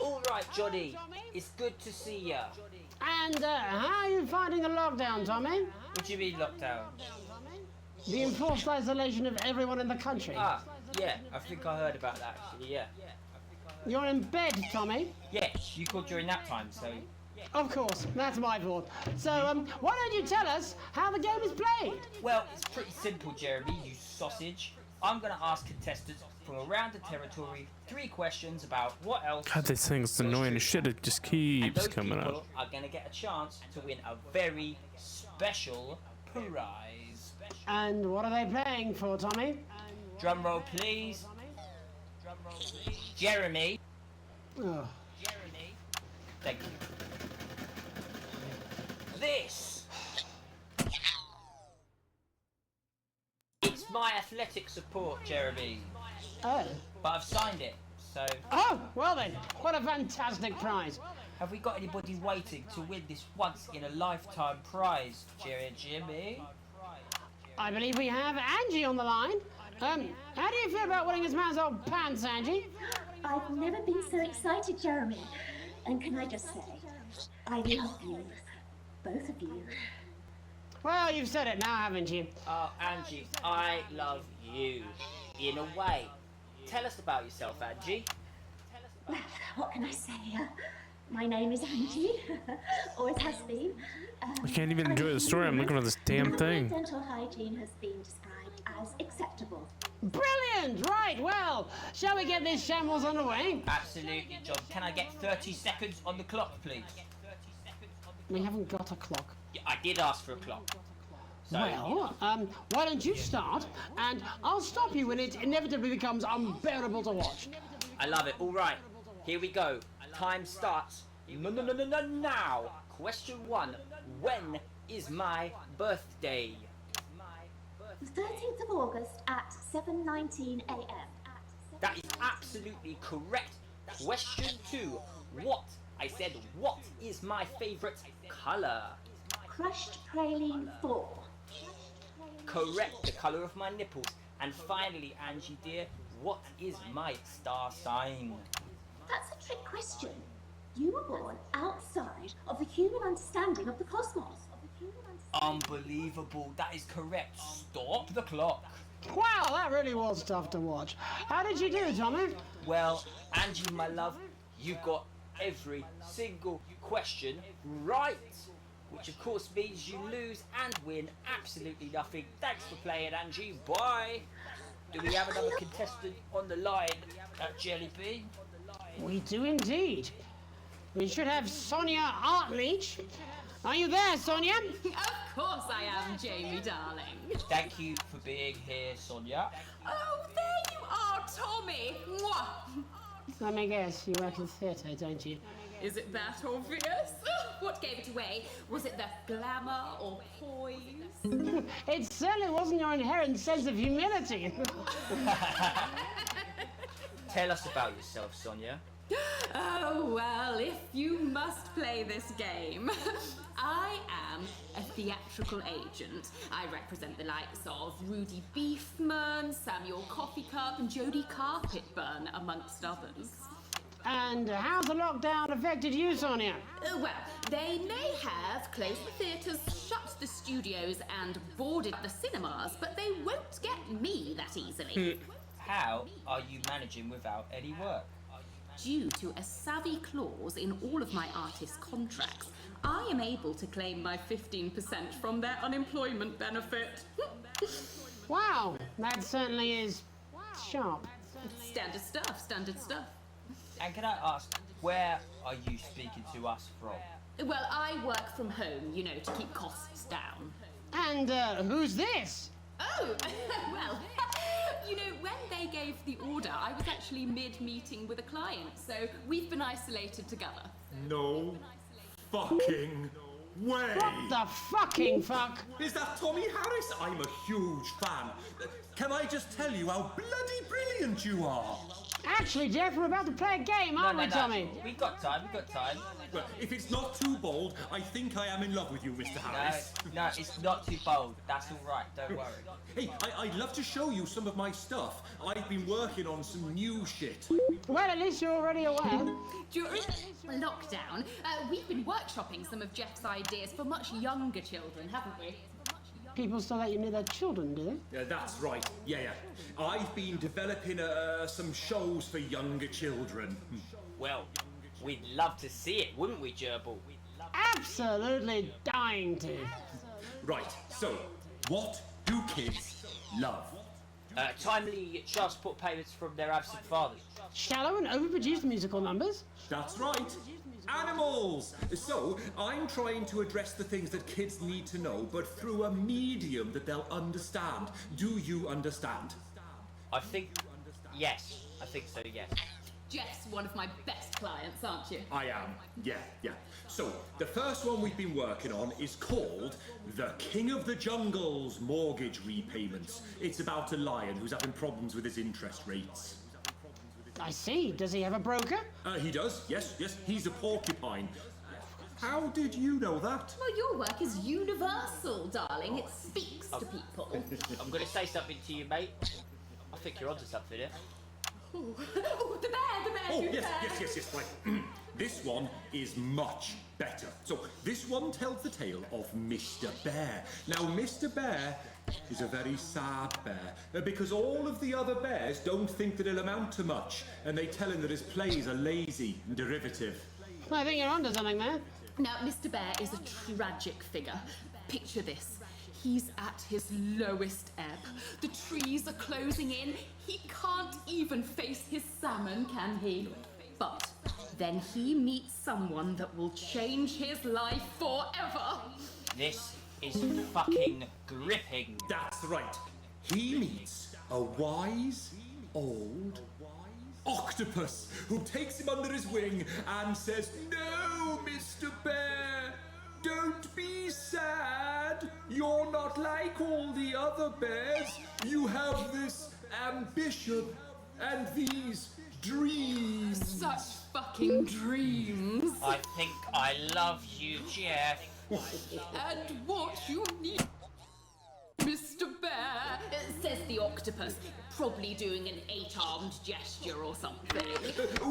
Speaker 14: All right, Johnny. It's good to see ya.
Speaker 5: And how are you finding the lockdown, Tommy?
Speaker 14: What do you mean lockdown?
Speaker 5: The enforced isolation of everyone in the country.
Speaker 14: Ah, yeah, I think I heard about that actually, yeah.
Speaker 5: You're in bed, Tommy?
Speaker 14: Yes, you called during nap time, so...
Speaker 5: Of course, that's my fault. So, why don't you tell us how the game is played?
Speaker 14: Well, it's pretty simple, Jeremy, you sausage. I'm going to ask contestants from around the territory 3 questions about what else...
Speaker 1: God, this thing's annoying as shit. It just keeps coming
Speaker 14: up.
Speaker 1: up.
Speaker 14: Are going to get a chance to win a very special prize.
Speaker 5: And what are they playing for, Tommy?
Speaker 14: Drum roll, please. Jeremy.
Speaker 5: Oh.
Speaker 14: Jeremy. Thank you. This it's my athletic support, Jeremy.
Speaker 5: Oh.
Speaker 14: But I've signed it, so...
Speaker 5: Oh, well then, what a fantastic prize.
Speaker 14: Have we got anybody waiting to win this once-in-a-lifetime prize, Jimmy?
Speaker 5: I believe we have Angie on the line. How do you feel about winning this man's old pants, Angie?
Speaker 10: I've never been so excited, Jeremy. And can I just say, I love you. Both of you.
Speaker 5: Well, you've said it now, haven't you?
Speaker 14: Oh, Angie, I love you. In a way. Tell us about yourself, Angie.
Speaker 10: Well, what can I say? My name is Angie. Always has been.
Speaker 1: I can't even enjoy the story. I'm looking at this damn thing.
Speaker 10: Dental hygiene has been described as acceptable.
Speaker 5: Brilliant! Right, well, shall we get this shambles underway?
Speaker 14: Absolutely, John. Can I get 30 seconds on the clock, please?
Speaker 5: We haven't got a clock.
Speaker 14: Yeah, I did ask for a clock. So,
Speaker 5: well, why don't you start, and I'll stop you when it inevitably becomes unbearable to watch.
Speaker 14: I love it. All right, here we go. Time starts now. Question 1. When is my birthday?
Speaker 10: The 13th of August at 7:19 a.m.
Speaker 14: That is absolutely correct. Question 2. What is my favourite colour?
Speaker 10: Crushed praline 4.
Speaker 14: Correct, the colour of my nipples. And finally, Angie dear, what is my star sign?
Speaker 10: That's a trick question. You were born outside of the human understanding of the cosmos.
Speaker 14: Unbelievable, that is correct. Stop the clock.
Speaker 5: Wow, that really was tough to watch. How did you do, Tommy?
Speaker 14: Well, Angie, my love, you got every single question right. Which of course means you lose and win absolutely nothing. Thanks for playing, Angie. Bye. Do we have another contestant on the line at Jelly Bean?
Speaker 5: We do indeed. We should have Sonia Artleach. Are you there, Sonia?
Speaker 18: Of course I am, Jamie, darling.
Speaker 14: Thank you for being here, Sonia.
Speaker 18: Oh, there you are, Tommy. Mwah.
Speaker 5: Let me guess, you work in theatre, don't you?
Speaker 18: Is it that obvious? What gave it away? Was it the glamour or poise?
Speaker 5: It certainly wasn't your inherent sense of humility.
Speaker 14: Tell us about yourself, Sonia.
Speaker 18: Oh, well, if you must play this game. I am a theatrical agent. I represent the likes of Rudy Beefman, Samuel Coffee Cup, and Jodie Carpetburn, amongst others.
Speaker 5: And how's the lockdown affected you, Sonia?
Speaker 18: Well, they may have closed the theatres, shut the studios, and boarded the cinemas, but they won't get me that easily.
Speaker 14: How are you managing without any work?
Speaker 18: Due to a savvy clause in all of my artist contracts, I am able to claim my 15% from their unemployment benefit.
Speaker 5: Wow, that certainly is sharp.
Speaker 18: Standard stuff, standard stuff.
Speaker 14: And can I ask, where are you speaking to us from?
Speaker 18: Well, I work from home, you know, to keep costs down.
Speaker 5: And who's this?
Speaker 18: Oh, well, you know, when they gave the order, I was actually mid-meeting with a client, so we've been isolated together.
Speaker 11: No fucking way!
Speaker 5: What the fucking fuck?
Speaker 11: Is that Tommy Harris? I'm a huge fan. Can I just tell you how bloody brilliant you are?
Speaker 5: Actually, Jeff, we're about to play a game, aren't we, Tommy?
Speaker 14: We've got time,
Speaker 11: Well, if it's not too bold, I think I am in love with you, Mr. Harris.
Speaker 14: No, it's not too bold. That's all right, don't worry.
Speaker 11: Hey, I'd love to show you some of my stuff. I've been working on some new shit.
Speaker 5: Well, at least you're already aware.
Speaker 18: During my lockdown, we've been workshopping some of Jeff's ideas for much younger children, haven't we?
Speaker 5: People still let you near their children, do they?
Speaker 11: Yeah, that's right. Yeah. I've been developing some shows for younger children.
Speaker 14: Well, we'd love to see it, wouldn't we, Gerbil?
Speaker 5: Absolutely dying to.
Speaker 11: Right, so, what do kids love?
Speaker 14: Timely child support payments from their absent fathers.
Speaker 5: Shallow and overproduced musical numbers?
Speaker 11: That's right. Animals! So, I'm trying to address the things that kids need to know, but through a medium that they'll understand. Do you understand?
Speaker 14: Yes. I think so, yes.
Speaker 18: Jeff's one of my best clients, aren't you?
Speaker 11: I am, yeah. So, the first one we've been working on is called The King of the Jungle's Mortgage Repayments. It's about a lion who's having problems with his interest rates.
Speaker 5: I see. Does he have a broker?
Speaker 11: He does, yes. He's a porcupine. How did you know that?
Speaker 18: Well, your work is universal, darling. It speaks to people.
Speaker 14: I'm going to say something to you, mate. I think you're onto something here.
Speaker 18: Oh, the bear!
Speaker 11: Oh, yes, right. This one is much better. So, this one tells the tale of Mr. Bear. Now, Mr. Bear is a very sad bear, because all of the other bears don't think that he'll amount to much, and they tell him that his plays are lazy and derivative.
Speaker 5: I think you're onto something there.
Speaker 18: Now, Mr. Bear is a tragic figure. Picture this. He's at his lowest ebb. The trees are closing in. He can't even face his salmon, can he? But then he meets someone that will change his life forever.
Speaker 14: This is fucking gripping.
Speaker 11: That's right. He meets a wise, old octopus who takes him under his wing and says, "No, Mr. Bear, don't be sad. You're not like all the other bears. You have this ambition and these dreams."
Speaker 18: Such fucking dreams.
Speaker 14: I think I love you, Jeff.
Speaker 18: And what you need, Mr. Bear, says the octopus, probably doing an 8-armed gesture or something.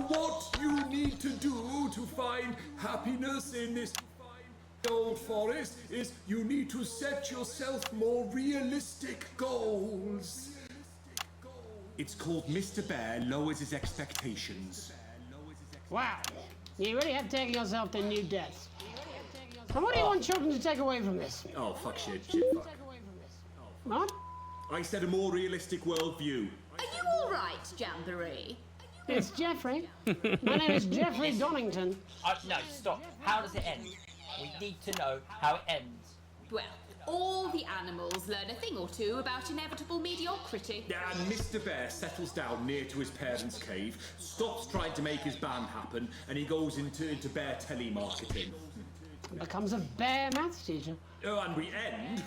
Speaker 11: What you need to do to find happiness in this old forest is you need to set yourself more realistic goals. It's called Mr. Bear Lowers His Expectations.
Speaker 5: Wow. You really have taken yourself to new depths. And what do you want children to take away from this?
Speaker 11: Oh, fuck shit, fuck.
Speaker 5: What?
Speaker 11: I said a more realistic worldview.
Speaker 18: Are you all right, Jamboree?
Speaker 5: It's Jeffrey. My name is Jeffrey Donington.
Speaker 14: No, stop. How does it end? We need to know how it ends.
Speaker 18: Well, all the animals learn a thing or two about inevitable mediocrity.
Speaker 11: And Mr. Bear settles down near to his parents' cave, stops trying to make his band happen, and he goes into bear telemarketing.
Speaker 5: Becomes a bear maths teacher.
Speaker 11: Oh, and we end...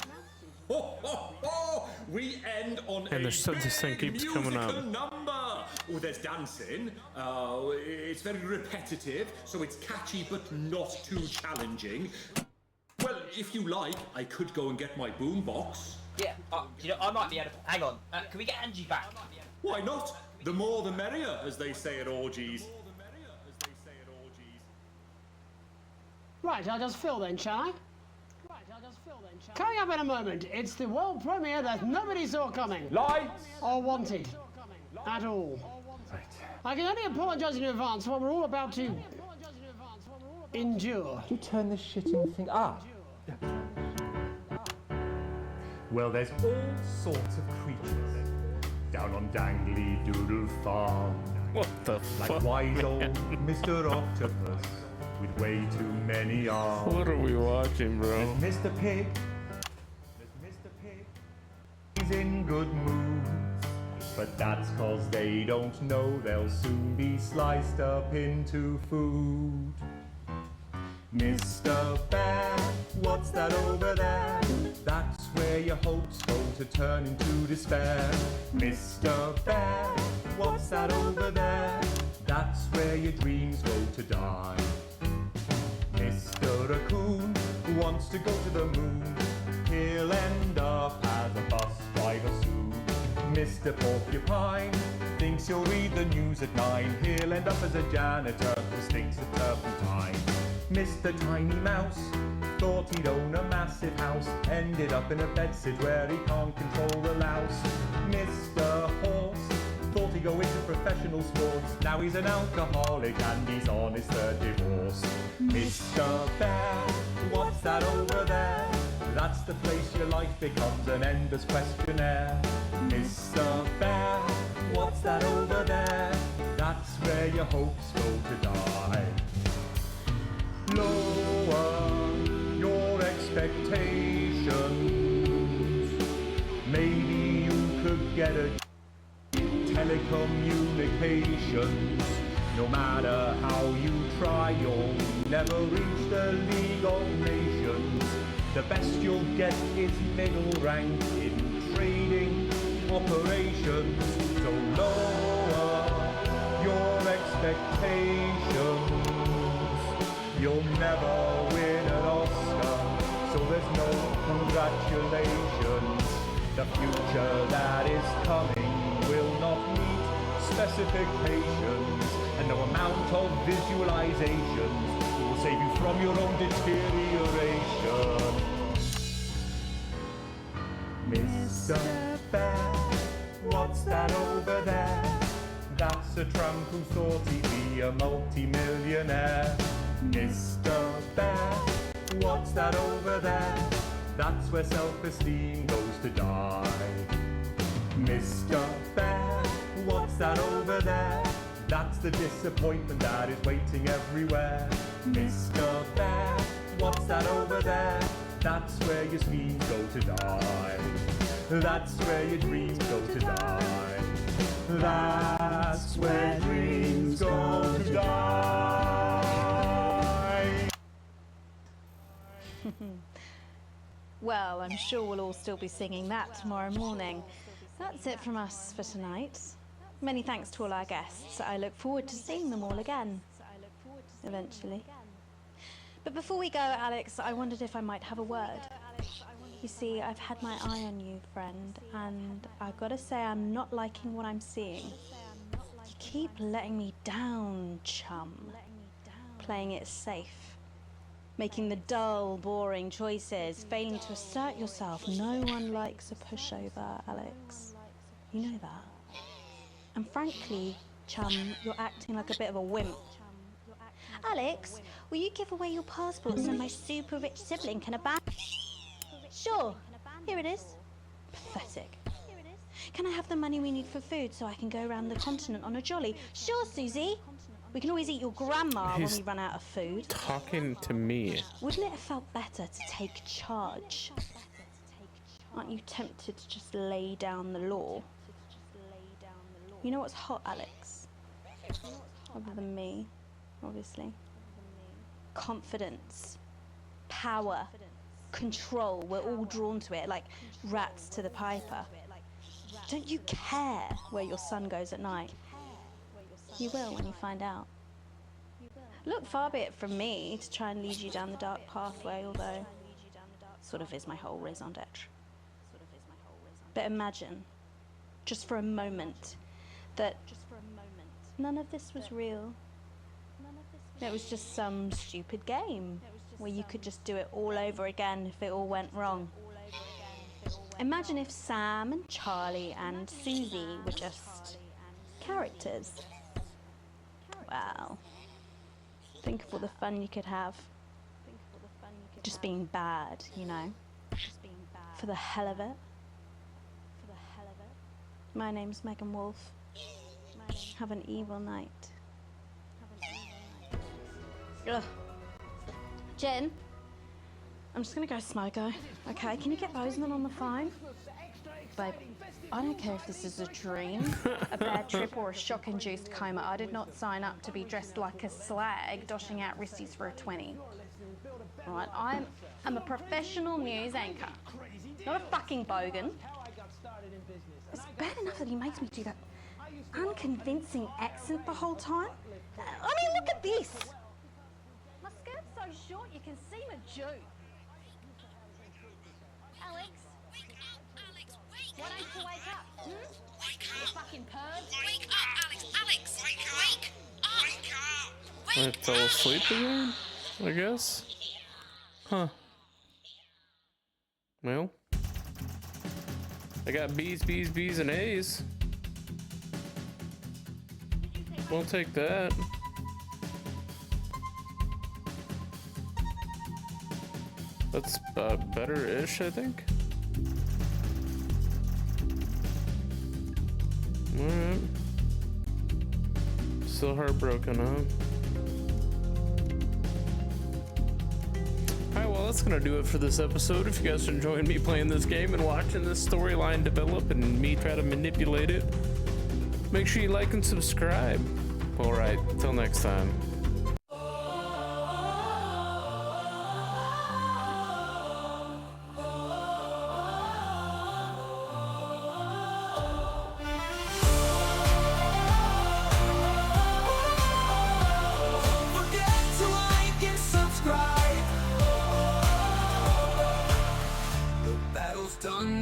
Speaker 11: We end on
Speaker 1: and
Speaker 11: a
Speaker 1: this thing keeps coming up.
Speaker 11: Number. Oh, there's dancing. It's very repetitive, so it's catchy but not too challenging. Well, if you like, I could go and get my boombox.
Speaker 14: Yeah, I might be able to... Hang on, can we get Angie back?
Speaker 11: Why not? The more the merrier, as they say at orgies.
Speaker 5: Right, I'll just fill then, shall I? Coming up in a moment, it's the world premiere that nobody saw coming.
Speaker 7: Lights!
Speaker 5: Or wanted. At all.
Speaker 7: Right.
Speaker 5: I can only apologise in advance for what we're all about to... endure.
Speaker 7: Could you turn this shitting thing... Well, there's all sorts of creatures down on Dangly Doodle Farm.
Speaker 1: What the
Speaker 7: like
Speaker 1: fuck,
Speaker 7: wise old
Speaker 1: man?
Speaker 7: Mr. Octopus with way too many arms.
Speaker 1: What are we watching, bro?
Speaker 7: There's Mr. Pig. He's in good moods, but that's 'cause they don't know they'll soon be sliced up into food. Mr. Bear, what's that over there? That's where your hopes go to turn into despair. Mr. Bear, what's that over there? That's where your dreams go to die. Mr. Raccoon wants to go to the moon. He'll end up as a bus driver soon. Mr. Porcupine thinks he'll read the news at 9. He'll end up as a janitor who
Speaker 4: stinks of turpentine. Mr. Tiny Mouse thought he'd own a massive house, ended up in a bedsit where he can't control the louse. Mr. Horse thought he'd go into professional sports, now he's an alcoholic and he's on his third divorce. Mr. Bear, what's that over there? That's the place your life becomes an endless questionnaire. Mr. Bear, what's that over there? That's where your hopes go to die. Lower your expectations. Maybe you could get a telecommunications. No matter how you try, you'll never reach the League of Nations. The best you'll get is middle rank in trading operations. So lower your expectations. You'll never win an Oscar, so there's no congratulations. The future that is coming will not meet specifications, and no amount of visualizations will save you from your own deterioration. Mr. Bear, what's that over there? That's a tramp who thought he'd be a multi-millionaire. Mr. Bear, what's that over there? That's where self-esteem goes to die. Mr. Bear, what's that over there? That's the disappointment that is waiting everywhere. Mr. Bear, what's that over there? That's where your schemes go to die. That's where your dreams go to die. That's where dreams go to die.
Speaker 3: Well, I'm sure we'll all still be singing that tomorrow morning. That's it from us for tonight. Many thanks to all our guests. I look forward to seeing them all again. Eventually. But before we go, Alex, I wondered if I might have a word. You see, I've had my eye on you, friend, and I've got to say I'm not liking what I'm seeing. You keep letting me down, chum. Playing it safe. Making the dull, boring choices, failing to assert yourself. No one likes a pushover, Alex. You know that. And frankly, chum, you're acting like a bit of a wimp.
Speaker 19: Alex, will you give away your passport so my super rich sibling can abandon? Sure, here it is.
Speaker 3: Pathetic. Can I have the money we need for food so I can go around the continent on a jolly?
Speaker 19: Sure, Susie.
Speaker 3: We can always eat your grandma when we run out of food.
Speaker 1: Talking to me.
Speaker 3: Wouldn't it have felt better to take charge? Aren't you tempted to just lay down the law? You know what's hot, Alex? Other than me, obviously. Confidence. Power. Control. We're all drawn to it, like rats to the piper. Don't you care where your son goes at night? You will when you find out. Look, far be it from me to try and lead you down the dark pathway, although sort of is my whole raison d'etre. But imagine, just for a moment, that none of this was real. It was just some stupid game where you could just do it all over again if it all went wrong. Imagine if Sam and Charlie and Susie were just characters. Wow. Think of all the fun you could have. Just being bad, you know. For the hell of it. My name's Megan Wolf. Have an evil night. Ugh. Jen, I'm just gonna go smoker. Okay, can you get Bozeman on the phone? Babe, I don't care if this is a dream, a bad trip, or a shock-induced coma. I did not sign up to be dressed like a slag, doshing out wristies for a 20. Right, I'm a professional news anchor, not a fucking bogan. It's bad enough that he makes me do that unconvincing accent the whole time. I mean, look at this. My skirt's so short you can see my Jew.
Speaker 19: Alex? Why don't you wake up?
Speaker 16: Wake up!
Speaker 19: You fucking perv.
Speaker 16: Wake up, Alex! Alex! Wake up! Wake up!
Speaker 6: Wake up!
Speaker 1: I fell asleep again, I guess. Huh. Well, I got B's, B's, B's, and A's. We'll take that. That's better-ish, I think. Alright. Still heartbroken, huh? Alright, well, that's gonna do it for this episode. If you guys are enjoying me playing this game and watching this storyline develop and me try to manipulate it, make sure you like and subscribe. Alright, until next time.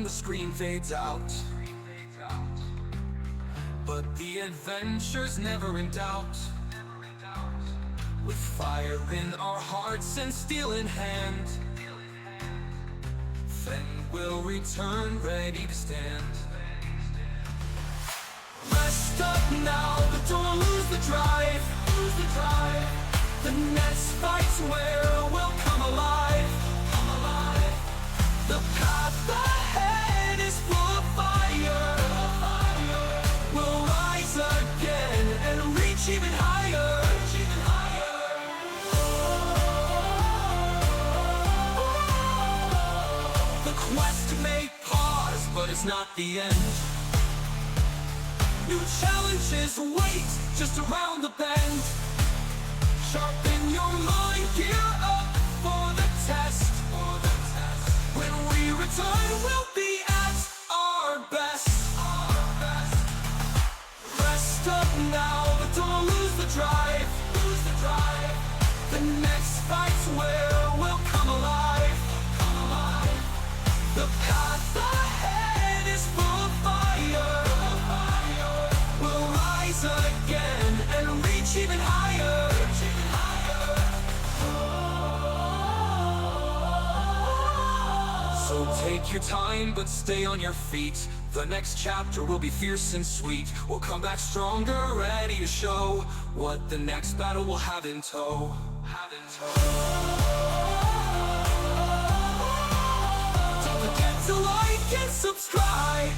Speaker 11: The screen fades out, but the adventure's never in doubt. With fire in our hearts and steel in hand, Fen will return ready to stand. Rest up now, but don't lose the drive. The next fight's where we'll come alive. The path ahead is full of fire. We'll rise again and reach even higher. The quest may pause, but it's not the end. New challenges wait just around the bend. Sharpen your mind, gear up for the test. When we return, we'll be at our best. Rest up now, but don't lose the drive. The next fight's where we'll come alive. The path ahead is full of fire. We'll rise again and reach even higher. So take your time, but stay on your feet. The next chapter will be fierce and sweet. We'll come back stronger, ready to show what the next battle will have in tow. Don't forget to like and subscribe.